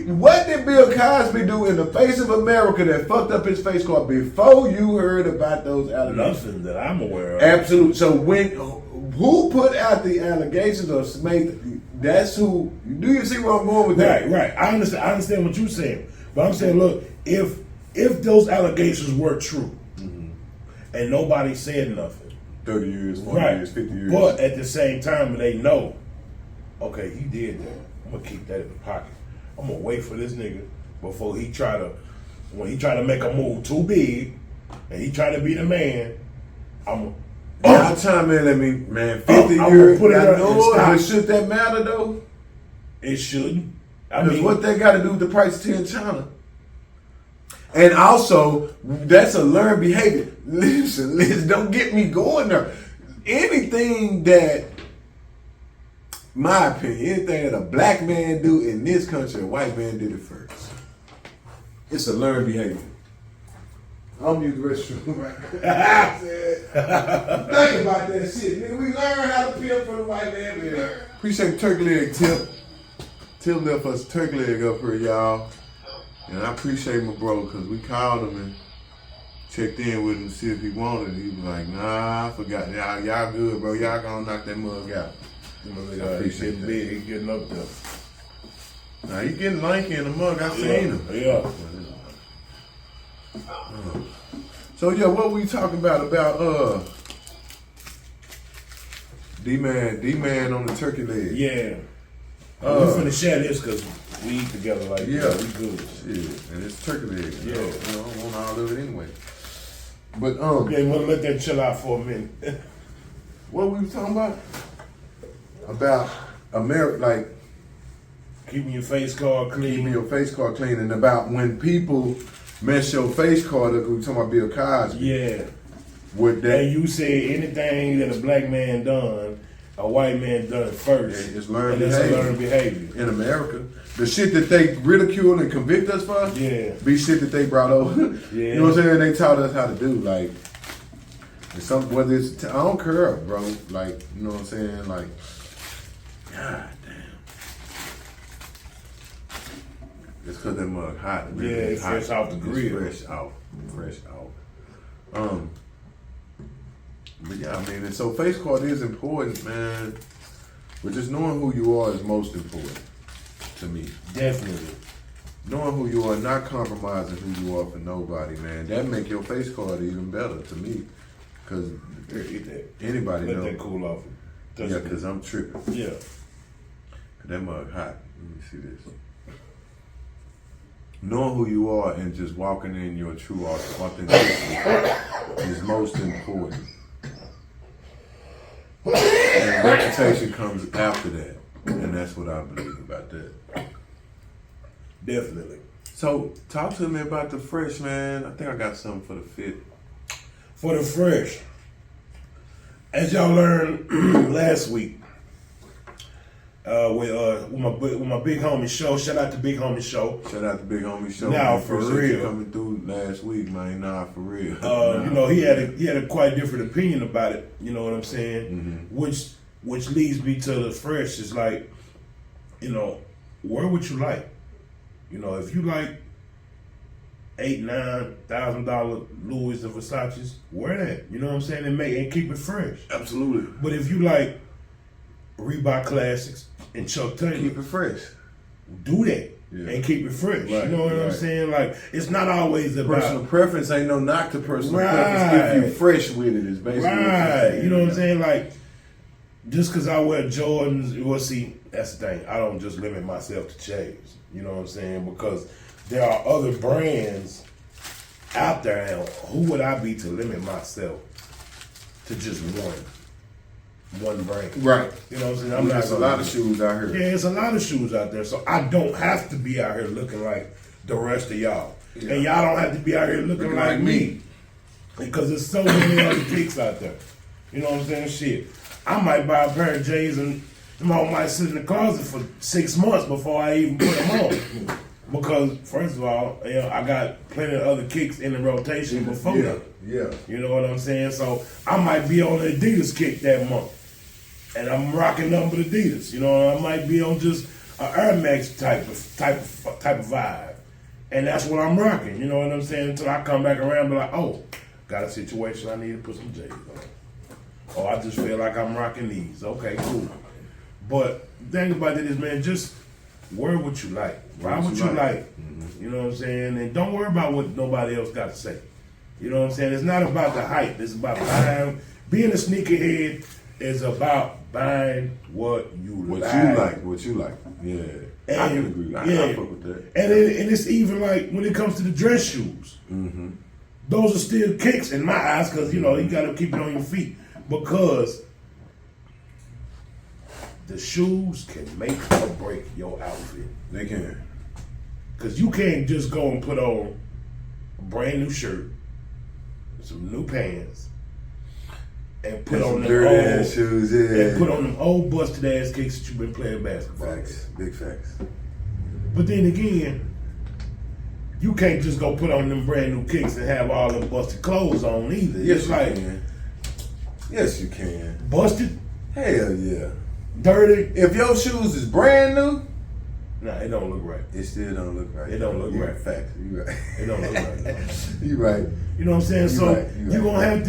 What did Bill Cosby do in the face of America that fucked up his face card before you heard about those allegations? Nothing that I'm aware of. Absolutely. So who put out the allegations or made? That's who. Do you see where I'm going with that? Right. I understand what you're saying, but I'm saying, look, if those allegations were true. And nobody said nothing. 30 years, 40 years, 50 years. But at the same time, they know, okay, he did that. I'm going to keep that in the pocket. I'm going to wait for this nigga before when he try to make a move too big and he try to be the man, I'm Now chime in, 50 years, but should that matter though? It shouldn't. Because what they got to do with the price of tea in China? And also, that's a learned behavior. Listen, don't get me going there. Anything that, my opinion, anything that a black man do in this country, a white man did it first. It's a learned behavior. I'm using the restroom right now. Think about that shit. Nigga, we learn how to pimp for the white man. Yeah. Appreciate turkey leg tip. Tip left us turkey leg up here, y'all. And I appreciate my bro, because we called him and checked in with him to see if he wanted it. He was like, nah, I forgot. Y'all good, bro. Y'all gonna knock that mug out. I appreciate that. He getting up there. Now, he getting lanky in the mug. I seen him. Yeah. So, what we talking about D-Man on the turkey leg? Yeah. We finna share this because we eat together like we good. Shit, and it's turkey leg. Yeah. I don't want all of it anyway. But we'll let that chill out for a minute. What we talking about? About America, like keeping your face card clean. Keeping your face card clean, and about when people mess your face card up. We talking about Bill Cosby. Yeah. With that, and you say anything that a black man done, a white man done it first. It's learned behavior. In America. The shit that they ridicule and convict us for, be shit that they brought over. You know what I'm saying? They taught us how to do. Like, whether it's, I don't care, bro. Like, you know what I'm saying? Like, God damn. It's because that mug hot. It's hot. Fresh off the grill. Fresh out. But and so face card is important, man. But just knowing who you are is most important to me. Definitely. Knowing who you are, not compromising who you are for nobody, man. That make your face card even better to me. Because anybody knows. Let that cool off. Yeah, because I'm tripping. Yeah. That mug hot. Let me see this. Knowing who you are and just walking in your true authenticity is most important. And reputation comes after that. And that's what I believe about that. Definitely. So, talk to me about the fresh, man. I think I got something for the fit. For the fresh. As y'all learned last week, with my big homie show. Shout out to Big Homie Show. Shout out to Big Homie Show. Now, man. for Appreciate real. you coming through last week, man. Nah, for real. You know, he had a quite different opinion about it. You know what I'm saying? Which leads me to the fresh. It's like, you know, where would you like? You know, if you like $8,000-$9,000 Louis and Versace's, wear that. You know what I'm saying? And keep it fresh. Absolutely. But if you like Reebok Classics and Chuck Taylor, Keep it fresh. do that. Yeah. And keep it fresh. Right, you know what I'm right. saying? Like, it's not always about Personal preference ain't no knock to personal Right. preference if you fresh with it. Is basically what you're right. saying. You know what I'm saying? Like, just because I wear Jordans, well, see, that's the thing. I don't just limit myself to Chaves. You know what I'm saying? Because there are other brands out there, and who would I be to limit myself to just one brand? Right. You know what I'm saying? There's a lot of shoes out here. Yeah, it's a lot of shoes out there, so I don't have to be out here looking like the rest of y'all, Yeah. and y'all don't have to be out here looking like me, because there's so many other kicks out there. You know what I'm saying? Shit, I might buy a pair of J's and them all might sit in the closet for 6 months before I even put them on. Because first of all, you know, I got plenty of other kicks in the rotation before that. Yeah. You know what I'm saying? So I might be on the Adidas kick that month, and I'm rocking nothing but Adidas. You know, I might be on just an Air Max type of vibe, and that's what I'm rocking. You know what I'm saying? Until I come back around and be like, oh, got a situation I need to put some J's on. Oh, I just feel like I'm rocking these. Okay, cool. But the thing about it is, man, just wear what you like. Buy what you like. You know what I'm saying? And don't worry about what nobody else got to say. You know what I'm saying? It's not about the hype. It's about buying. Being a sneakerhead is about buying what you like. What you like. Yeah. And, I can agree. I fuck with that. And it's even like when it comes to the dress shoes. Those are still kicks in my eyes because, you know, you got to keep it on your feet. Because the shoes can make or break your outfit. They can. Because you can't just go and put on a brand new shirt, some new pants, and put on them dirty old ass shoes, yeah. and put on them old busted ass kicks that you've been playing basketball. Facts. Big facts. But then again, you can't just go put on them brand new kicks and have all them busted clothes on either. Yes, It's you like can. Yes, you can. busted, Hell yeah. dirty. If your shoes is brand new, Nah, it don't look right. it still don't look right. It don't look right. Facts. You right. It don't look right. No. You right. You know what I'm saying? You So right, you you're right.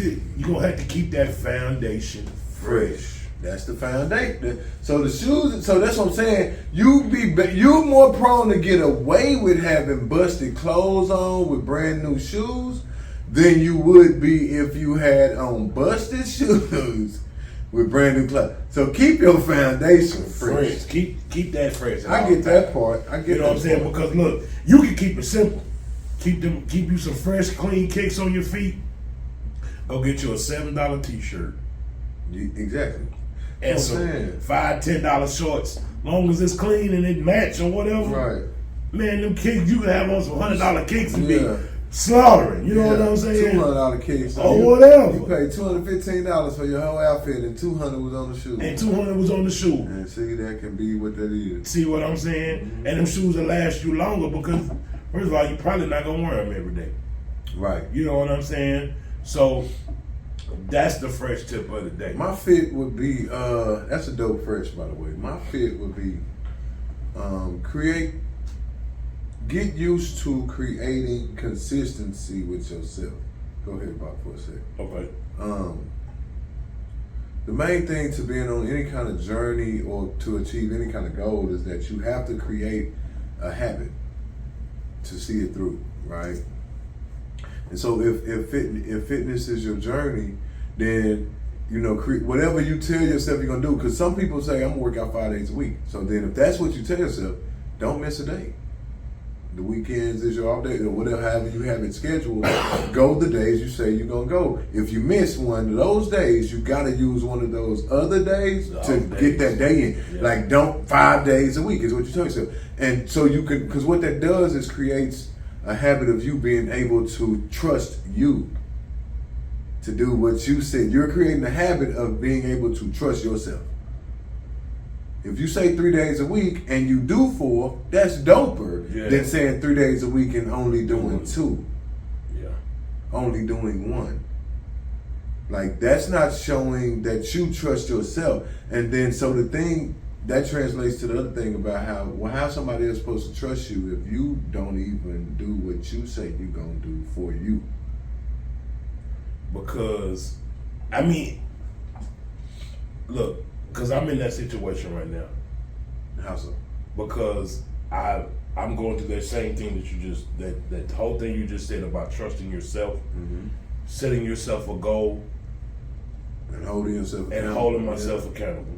gonna have to keep that foundation fresh. That's the foundation. So the shoes. So that's what I'm saying. You more prone to get away with having busted clothes on with brand new shoes than you would be if you had on busted shoes with brand new clothes. So keep your foundation fresh. Keep that fresh. I get that part. I get You know what I'm saying? Because look, you can keep it simple. Keep you some fresh, clean kicks on your feet. Go get you a $7 t-shirt Exactly. and That's what some I'm saying. $5-10 shorts. Long as it's clean and it match or whatever. Right. Man, them kicks you can have on some $100 kicks and Yeah. be slaughtering. You know what I'm saying? $200 kicks. Or whatever. You paid $215 for your whole outfit, and $200 was on the shoe. And 200 was on the shoe. And see, that can be what that is. See what I'm saying? And them shoes will last you longer because, first of all, you're probably not going to wear them every day. Right. You know what I'm saying? So, that's the fresh tip of the day. My fit would be, that's a dope fresh, by the way. My fit would be, get used to creating consistency with yourself. Go ahead, Bob, for a second. Okay. The main thing to being on any kind of journey or to achieve any kind of goal is that you have to create a habit to see it through, right? And so if fitness is your journey, then, you know, whatever you tell yourself you're gonna do, because some people say, I'm gonna work out 5 days a week. So then if that's what you tell yourself, don't miss a day. The weekends is your off day, or whatever, however you have it scheduled. Go the days you say you're gonna go. If you miss one of those days, you gotta use one of those other days to get that day in. Yeah. Like, don't 5 days a week is what you tell yourself. And so you can, because what that does is creates a habit of you being able to trust you to do what you said. You're creating a habit of being able to trust yourself. If you say 3 days a week and you do 4, that's doper than saying 3 days a week and only doing 2. Yeah. Only doing 1. Like, that's not showing that you trust yourself. And then, so the thing, that translates to the other thing about how somebody is supposed to trust you if you don't even do what you say you're going to do for you. Because, I mean, look, because I'm in that situation right now. How so? Because I'm going through that same thing that you just, that whole thing you just said about trusting yourself, setting yourself a goal, and holding yourself accountable. And holding myself accountable.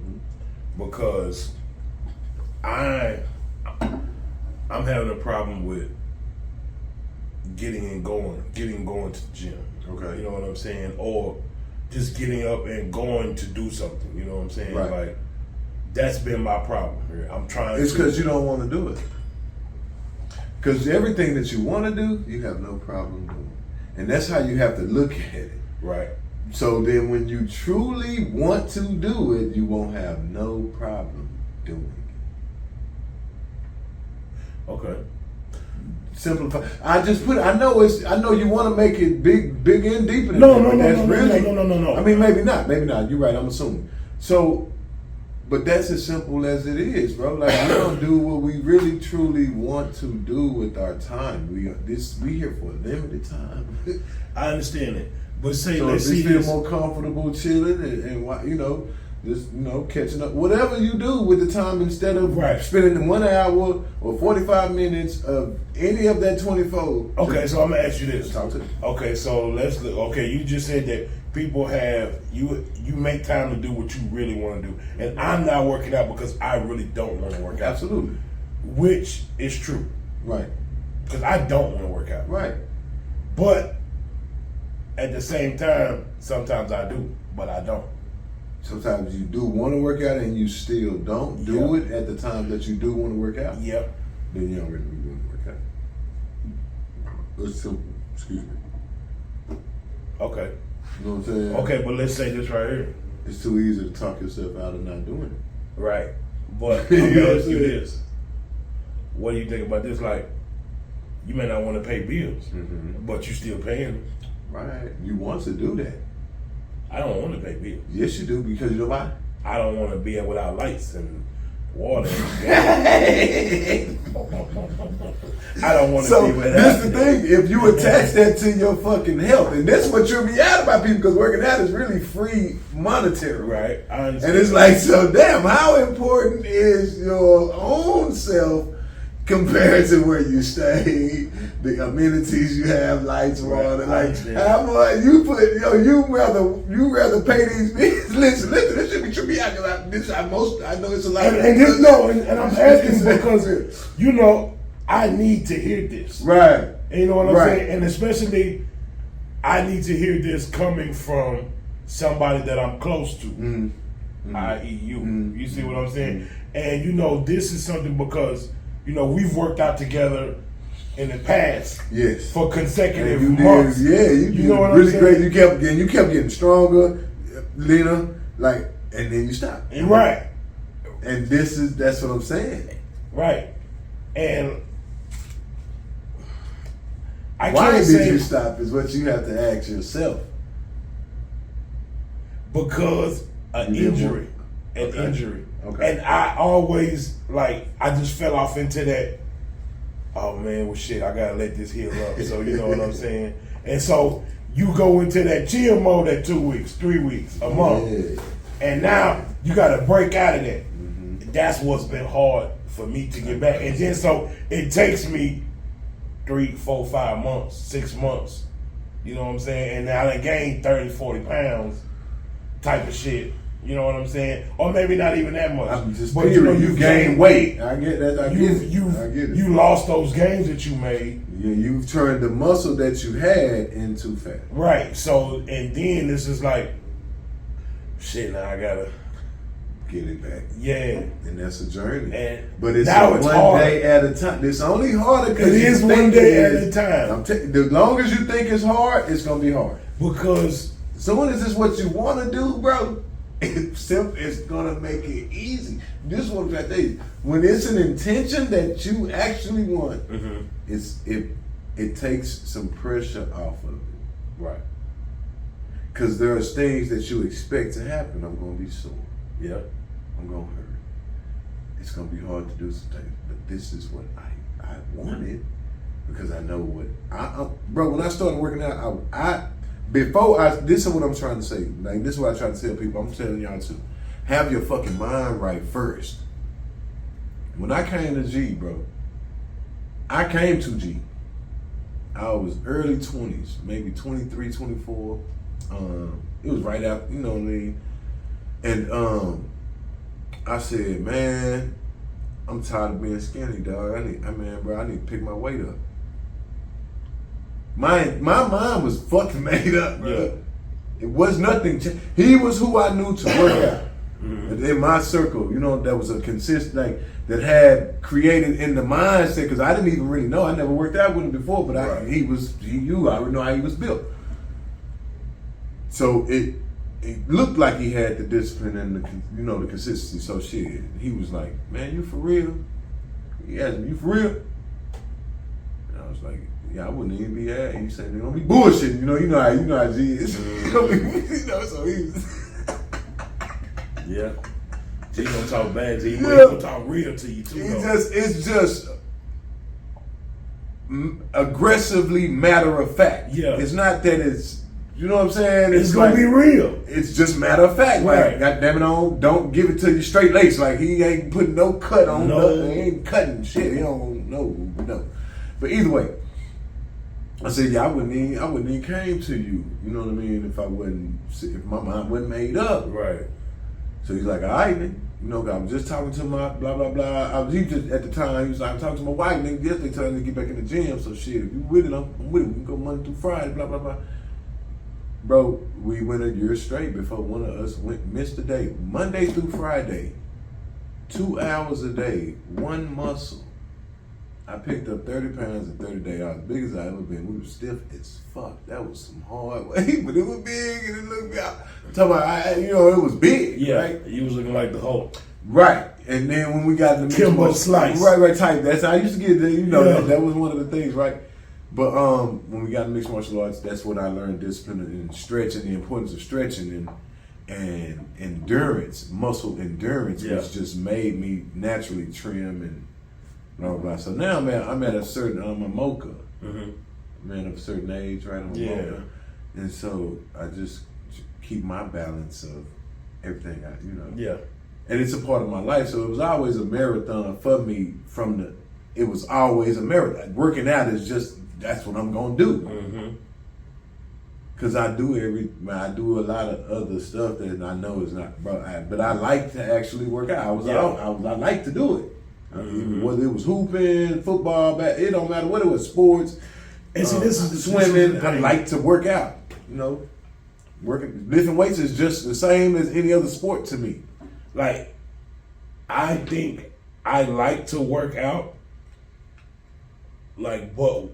Because I'm having a problem with getting going to the gym. Okay. You know what I'm saying? Or just getting up and going to do something. You know what I'm saying? Right. Like, that's been my problem here. I'm trying It's because you don't want to do it. Because everything that you want to do, you have no problem doing. And that's how you have to look at it. Right. So then when you truly want to do it, you won't have no problem doing it. Okay. Simplify. I know you want to make it big and deep. No. I mean, maybe not. You're right. I'm assuming. So, but that's as simple as it is, bro. Like, we don't do what we really truly want to do with our time. We here for a limited time. I understand it, but So let's if you see feel this. more comfortable chilling and just catching up, whatever you do with the time, instead of spending 1 hour or 45 minutes of any of that 24. Okay, so I'm gonna ask you this. Talk to me. Okay, so let's look. Okay, you just said that people have you make time to do what you really want to do, and I'm not working out because I really don't want to work out. Absolutely. Which is true. Right. Because I don't want to work out. Right. But at the same time, sometimes I do, but I don't. Sometimes you do want to work out and you still don't do it at the time that you do want to work out. Yep. Then you don't really want to work out. It's simple. Excuse me. Okay. You know what I'm saying? Okay, but let's say this right here. It's too easy to talk yourself out of not doing it. Right. But I'm gonna ask you this. What do you think about this? Like, you may not want to pay bills, but you still paying them. Right. You want to do that. I don't want to pay bills. Yes, you do, because you know why? I don't want to be without lights and water. I don't want to So be without. this the thing. If you attach that to your fucking health, and this is what you'll be out about people, because working out is really free monetary. Right. I understand. And it's like, so damn, how important is your own self compared to where you stay, the amenities you have, lights, water, like how much you put, you rather pay these bills. Listen, this should be trippy out because I know it's a lot. And I'm asking because I need to hear this. Right. And you know what I'm saying? And especially, I need to hear this coming from somebody that I'm close to, i.e. you. You see what I'm saying? And this is something because we've worked out together in the past. Yes. For consecutive you months. Did, you know what really I'm saying? Great. You kept getting stronger, leaner, and then you stopped. Right. And that's what I'm saying. Right. And why did you stop is what you have to ask yourself. Because an injury. Injury. Okay. And I always, I just fell off into that, oh man, well shit, I gotta let this heal up. So you know what I'm saying? And so you go into that chill mode at 2 weeks, 3 weeks, a month. Yeah. And now you gotta break out of that. That's what's been hard for me to get back. And then so it takes me 3, 4, 5 months, 6 months. You know what I'm saying? And now I gained 30, 40 pounds type of shit. You know what I'm saying? Or maybe not even that much. But you gained weight. I get that. I get it. You lost those gains that you made. Yeah, you've turned the muscle that you had into fat. Right. So, and then this is like, shit, now I gotta get it back. Yeah. And that's a journey. But it's now one hard. day at a time. It's only harder because it is one day at a time. The longer you think it's hard, it's going to be hard. Because soon as it's what you want to do, bro, It's gonna make it easy. This is what I tell you. When it's an intention that you actually want, it takes some pressure off of it. Right. Because there are things that you expect to happen. I'm gonna be sore. Yeah. I'm gonna hurt. It's gonna be hard to do some things, but this is what I wanted because I know what bro. When I started working out, this is what I'm trying to say. Like, this is what I try to tell people. I'm telling y'all to have your fucking mind right first. When I came to G, bro, I came to G. I was early 20s, maybe 23, 24. It was right after, you know what I mean? And I said, man, I'm tired of being skinny, dog. I need to pick my weight up. My mind was fucking made up, bro. Yeah. It was nothing. He was who I knew to work out. In my circle, you know, that was a consistent, like, that had created in the mindset, because I didn't even really know. I never worked out with him before, but I already know how he was built. So it looked like he had the discipline and the consistency. So shit, he was like, man, you for real? He asked me, you for real? And I was like, yeah, I wouldn't even be at. And he said, don't be bullshitting, you know how G is. So he was. Yeah. G gonna talk bad to you, but he gonna talk real to you too. It's just aggressively matter of fact. Yeah. It's not that it's, you know what I'm saying? It's gonna be real. It's just matter of fact. Right. Like, goddamn it, don't give it to you straight lace. Like, he ain't putting no cut on nothing. He ain't cutting shit. He don't no. But either way, I said, yeah, I wouldn't even came to you. You know what I mean? If my mind wasn't made up. Right. So he's like, all right, nigga. You know, I was just talking to my blah, blah, blah. He was just, at the time, he was like, I'm talking to my wife, nigga. Yesterday, telling me to get back in the gym. So shit, if you with it, I'm with it. We can go Monday through Friday, blah, blah, blah. Bro, we went a year straight before one of us missed a day. Monday through Friday, 2 hours a day, one muscle. I picked up 30 pounds in 30 days. I was as big as I ever been. We were stiff as fuck. That was some hard weight, but it was big and it looked out. I'm talking about, it was big. Yeah, right? You was looking like the Hulk. Right. And then when we got the Kimbo Slice. Right, type. That's how I used to get there. That was one of the things, right? But when we got into mixed martial arts, that's when I learned discipline and stretching, the importance of stretching and endurance, muscle endurance, which just made me naturally trim and blah, blah, blah. So now I'm at a certain, I'm a mocha. Man of a certain age, right? I'm a mocha. And so I just keep my balance of everything Yeah. And it's a part of my life. So it was always a marathon for me it was always a marathon. Working out is just, that's what I'm going to do. Because I do a lot of other stuff that I know is not, but I like to actually work out. I like to do it. Whether it was hooping, football, it don't matter what it was, sports, and see, this is swimming. I like to work out. Working lifting weights is just the same as any other sport to me. Like, I think I like to work out. Like, but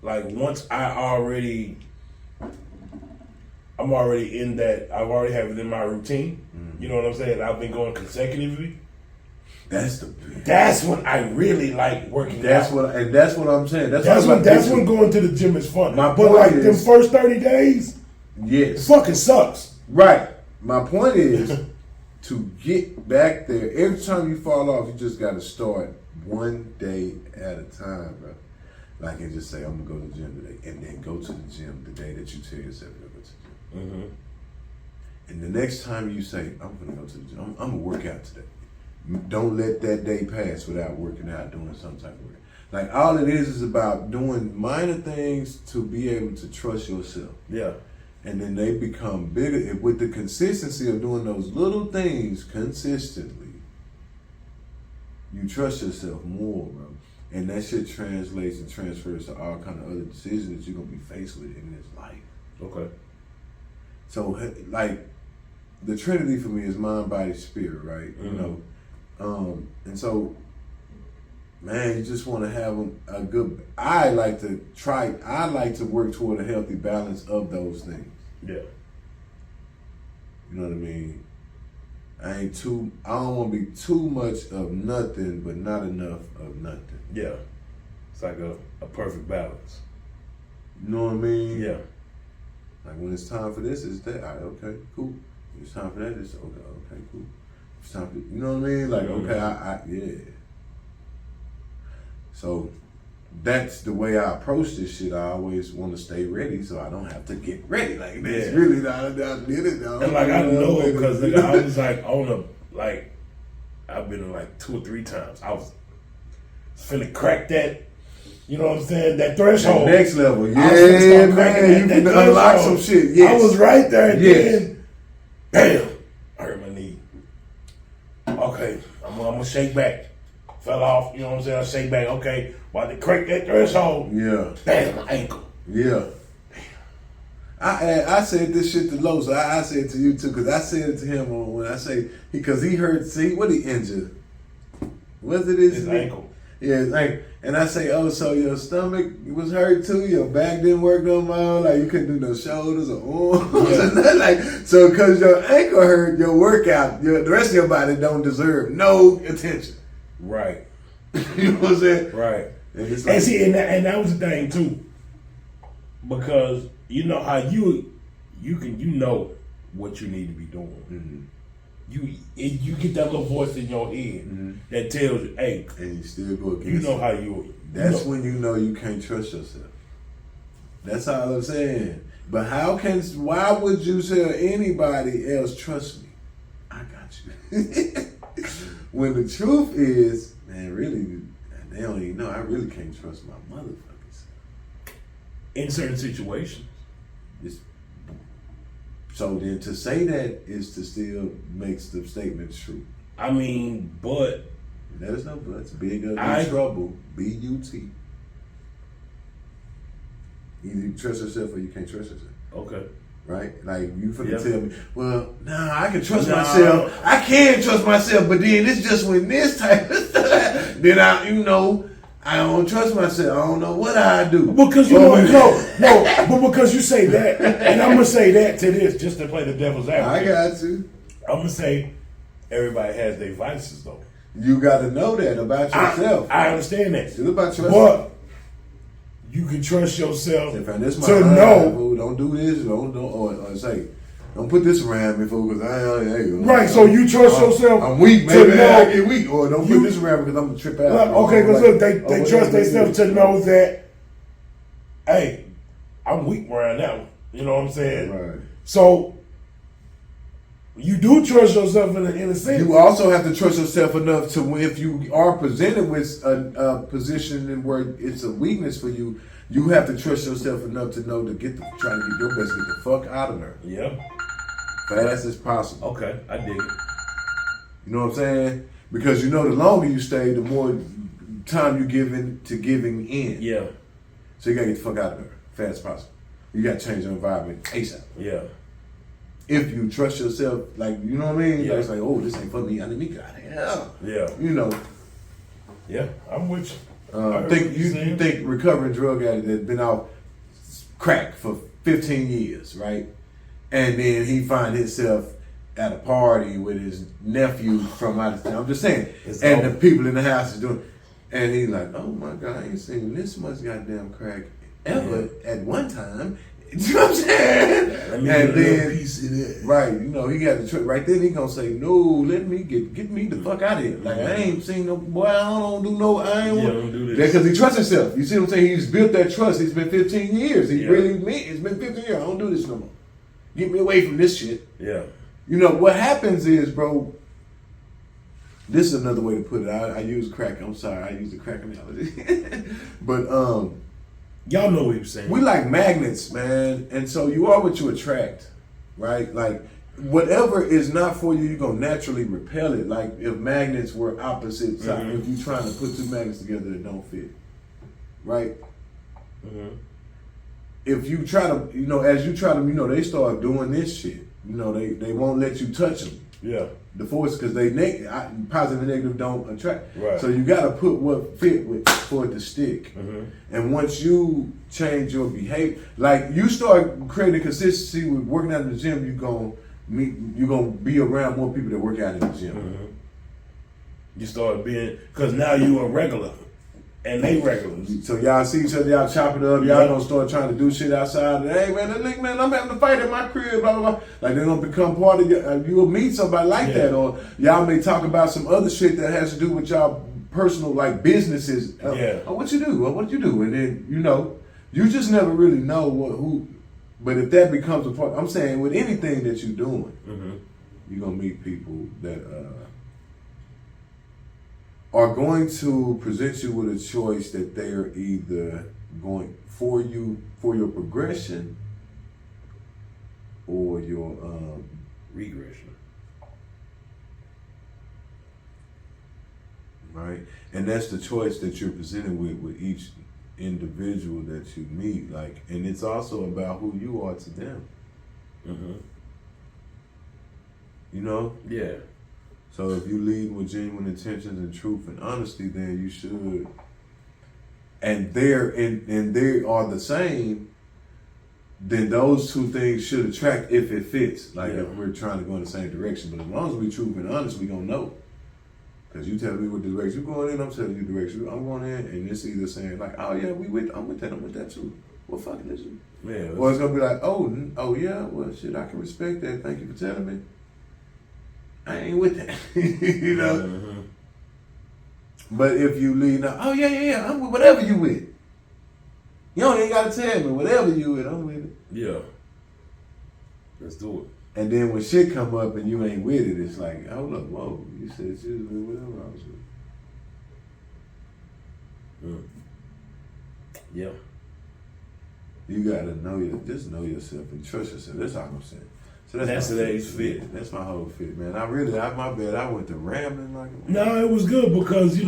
once I'm already in that. I already have it in my routine. You know what I'm saying? I've been going consecutively. That's when I really like working out. That's what I'm saying. That's when going to the gym is fun. My but point like is, them first 30 days, it fucking sucks. Right. My point is to get back there. Every time you fall off, you just got to start one day at a time, bro. Like, and just say, I'm gonna go to the gym today, and then go to the gym the day that you tell yourself you're gonna go to the gym. And the next time you say, I'm gonna go to the gym, I'm gonna work out today. Don't let that day pass without working out, doing some type of work. Like, all it is about doing minor things to be able to trust yourself. Yeah. And then they become bigger with the consistency of doing those little things consistently. You trust yourself more, bro. And that shit translates and transfers to all kind of other decisions that you're gonna be faced with in this life. Okay. So, like, the Trinity for me is mind, body, spirit, right? And so, man, you just want to have a good. I like to work toward a healthy balance of those things. Yeah. You know what I mean? I don't want to be too much of nothing, but not enough of nothing. Yeah. It's like a perfect balance. You know what I mean? Yeah. Like when it's time for this, it's that. All right, okay, cool. When it's time for that, it's okay, cool. It's time for, you know what I mean? Like, okay, yeah. So that's the way I approach this shit. I always want to stay ready so I don't have to get ready. Like, that's really not, I did it though. And like, I know because I was like I've been in like 2 or 3 times. I was finna crack that, you know what I'm saying, that threshold. The next level, yeah, man. You can unlock some shit, yes. I was right there and then, bam, I hurt my knee. Okay, I'm gonna shake back. Fell off, you know what I'm saying? I shake back, okay, while they crack that threshold, bam, my ankle. Yeah. I said this shit to Lo, so I said it to you too, because I said it to him when I say, because he hurt, see, what he injured? Was it his ankle? Yeah, his ankle. And I say, oh, so your stomach was hurt too? Your back didn't work no more? Like, you couldn't do no shoulders or arms or nothing? Like, so because your ankle hurt, your workout, the rest of your body don't deserve no attention. Right. You know what I'm saying? Right. And it's like, see, and that was the thing too. Because you know how you know what you need to be doing. You get that little voice in your head that tells you, hey, and you still go against you know how you. That's when you know you can't trust yourself. That's all I'm saying. But why would you tell anybody else, trust me? I got you. When the truth is, man, really, they don't even know. I really can't trust my motherfucking self. In certain situations. So then to say that is to still makes the statement true. I mean, but. Let us know, but it's big ugly trouble. B-U-T. Either you trust yourself or you can't trust yourself. Okay. Right? Like, you finna tell me, well, I can trust myself. I can trust myself, but then it's just when this type of stuff, then I don't trust myself. I don't know what I do. Because you but because you say that, and I'm gonna say that to this just to play the devil's advocate. I got you. I'm gonna say everybody has their vices though. You got to know that about yourself. I understand that. It's about yourself. But you can trust yourself to know. Don't do this. Or say, don't put this around me, fool, because right, so you trust yourself. I'm weak, maybe I get weak. Or don't put this around me because I'm going to trip out. Okay, because look, they trust themselves to know that, hey, I'm weak around that one. You know what I'm saying? Right. So, you do trust yourself in a sense. You also have to trust yourself enough to, if you are presented with a position in where it's a weakness for you, you have to trust yourself enough to know to try to get your best, get the fuck out of there. Yeah. Fast as possible. Okay, I dig it. You know what I'm saying? Because the longer you stay, the more time you giving in. Yeah. So you gotta get the fuck out of there, fast as possible. You gotta change your environment ASAP. Yeah. If you trust yourself, like, you know what I mean? Yeah. Like, it's like, oh, this ain't for me. I need to get out of here. Yeah. You know. Yeah, I'm with you. You think recovering drug addict that's been off crack for 15 years, right? And then he find himself at a party with his nephew from out of town. I'm just saying. The people in the house is doing, and he's like, oh my God, I ain't seen this much goddamn crack ever at one time. You know what I'm saying? Let me get a little piece of that. Right, he got the trick. Right then he gonna say, no, let me get me the fuck out of here. Like, I ain't seen no, boy, I don't do this. Because he trusts himself. You see what I'm saying? He's built that trust. It's been 15 years. It's been 15 years. I don't do this no more. Get me away from this shit. Yeah. What happens is, bro, this is another way to put it. I use crack. I'm sorry. I use the crack analogy. But, y'all know what you're saying. We like magnets, man. And so you are what you attract, right? Like, whatever is not for you, you're going to naturally repel it. Like, if magnets were opposite sides, if you're trying to put two magnets together that don't fit, right? Mm-hmm. If you try to, as you try to, they start doing this shit. They won't let you touch them. Yeah. The force, because positive and negative don't attract. Right. So you got to put what fit with for it to stick. Mm-hmm. And once you change your behavior, like you start creating consistency with working out in the gym, you going, you're gonna be around more people that work out in the gym. Mm-hmm. You start being, because now you a regular. And they regulars. So y'all see each other, y'all chop it up, y'all gonna start trying to do shit outside. Hey man, I'm having a fight at my crib, blah, blah, blah. Like they're gonna become part of you'll meet somebody like that. Or y'all may talk about some other shit that has to do with y'all personal, like businesses. Oh, what you do? What you do? And then, you just never really know who. But if that becomes a part, I'm saying with anything that you're doing, you're gonna meet people that are going to present you with a choice that they are either going for your progression or your regression. Right? And that's the choice that you're presented with each individual that you meet. Like, and it's also about who you are to them. Yeah. So if you lead with genuine intentions and truth and honesty, then you should. And they are the same. Then those two things should attract if it fits. Like if we're trying to go in the same direction. But as long as we truth and honest, we gonna know. Because you tell me what direction you're going in, I'm telling you the direction I'm going in, and it's either saying like, oh yeah, I'm with that too. Well, fuck it, listen. Yeah. Or it's gonna be like, oh yeah, well shit, I can respect that. Thank you for telling me. I ain't with that, But if you lead now, oh yeah, I'm with whatever you with. You don't even gotta tell me whatever you with, I'm with it. Yeah. Let's do it. And then when shit come up and you ain't with it, it's like, hold up, whoa, you said you was with whatever I was with. Yeah. You gotta know yourself and trust yourself. That's all I'm saying. So that's today's fit. That's my whole fit, man. My bad. I went to rambling like. No, it was good because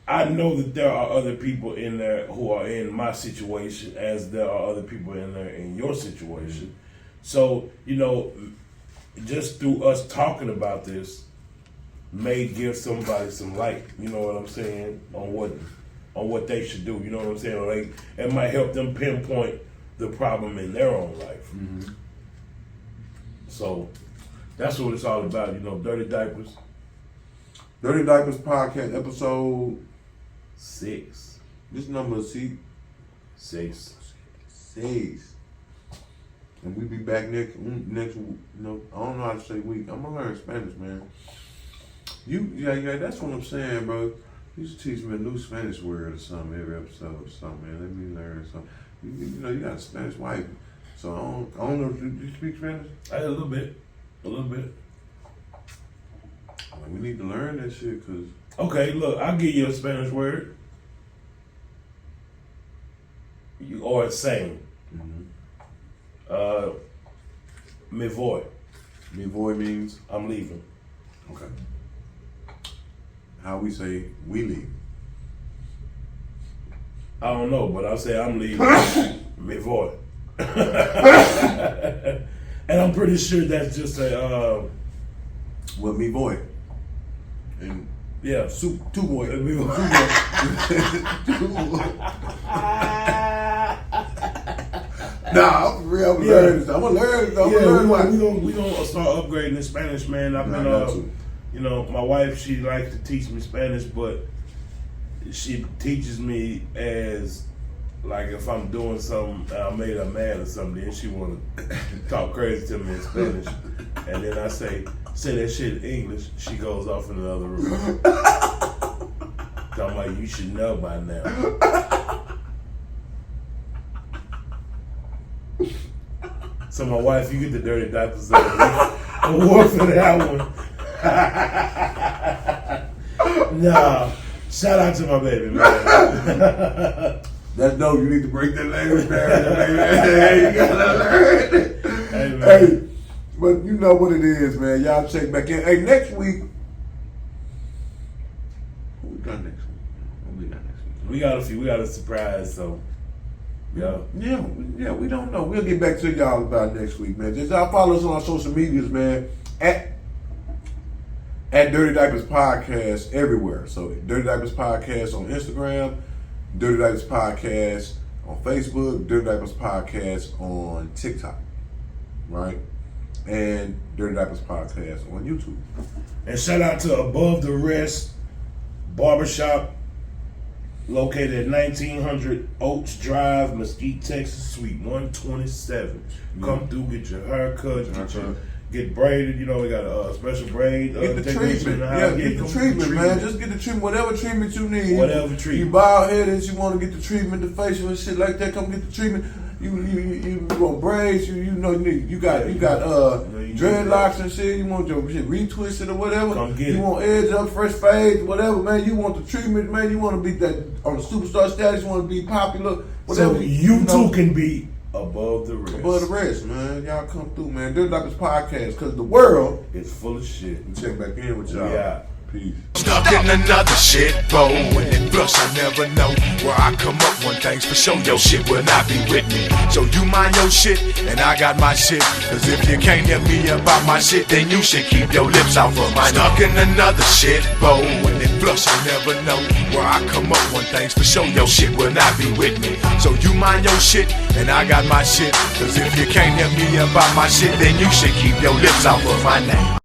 I know that there are other people in there who are in my situation, as there are other people in there in your situation. So just through us talking about this, may give somebody some light. You know what I'm saying, on what they should do. You know what I'm saying? Like it might help them pinpoint the problem in their own life. So that's what it's all about, Dirty Diapers. Dirty Diapers podcast, episode 6. This number is 6. And we be back next I don't know how to say week. I'm gonna learn Spanish, man. That's what I'm saying, bro. You should teach me a new Spanish word or something every episode or something, man. Let me learn something. You got a Spanish wife. So I don't know if you speak Spanish? A little bit. Like, we need to learn that shit, cause. Okay, look, I'll give you a Spanish word. Or same. Me voy. Me voy means I'm leaving. Okay. How we say we leave? I don't know, but I'll say I'm leaving. Me voy. And I'm pretty sure that's just a well, me boy. And yeah, two boy. Nah, I'm real. I'm gonna learn. We gonna start upgrading in Spanish, man. I've been my wife, she likes to teach me Spanish, but she teaches me as like if I'm doing something, I made her mad or something, then she wanna talk crazy to me in Spanish, and then I say that shit in English. She goes off in another room. So I'm like, you should know by now. So my wife, you get the Dirty Diapers award for that one. Nah, shout out to my baby, man. That's dope. You need to break that language down. Hey, you gotta learn it. Hey, man. Hey, but you know what it is, man. Y'all check back in. Hey, next week. What we got next week? We got a few. We got a surprise, so. Yeah, we don't know. We'll get back to y'all about next week, man. Just y'all follow us on our social medias, man. At Dirty Diapers Podcast everywhere. So Dirty Diapers Podcast on Instagram, Dirty Diapers Podcast on Facebook, Dirty Diapers Podcast on TikTok. Right? and Dirty Diapers Podcast on YouTube. And shout out to Above the Rest Barbershop, located at 1900 Oaks Drive, Mesquite, Texas, Suite 127. Come through, get your hair cut, get braided. You know, we got a special braid. Get the treatment. Get the treatment, man. Just get the treatment. Whatever treatment you need. Whatever treatment. You bald headed, you want to get the treatment, the facial and shit like that. Come get the treatment. You want braids? You got dreadlocks and shit. You want your shit retwisted or whatever. Come get you it. want edge up, fresh fade, whatever, man. You want the treatment, man. You want to be that on the superstar status. You want to be popular. Whatever. So you too can be above the rest. Above the rest, man. Y'all come through, man. Dirty Diapers Podcast, because the world is full of shit. Check back in with y'all. Yeah. Peace. Stuck in another shit bowl, and plus I never know where I come up. One thing's for sure, your shit will not be with me. So you mind your shit, and I got my shit. Cause if you can't hear me about my shit, then you should keep your lips out for mine. Stuck in another shit bowl, and plus I never know where I come up. One thing's for sure, your shit will not be with me. So you mind your shit, and I got my shit. Cause if you can't hear me about my shit, then you should keep your lips out for my name.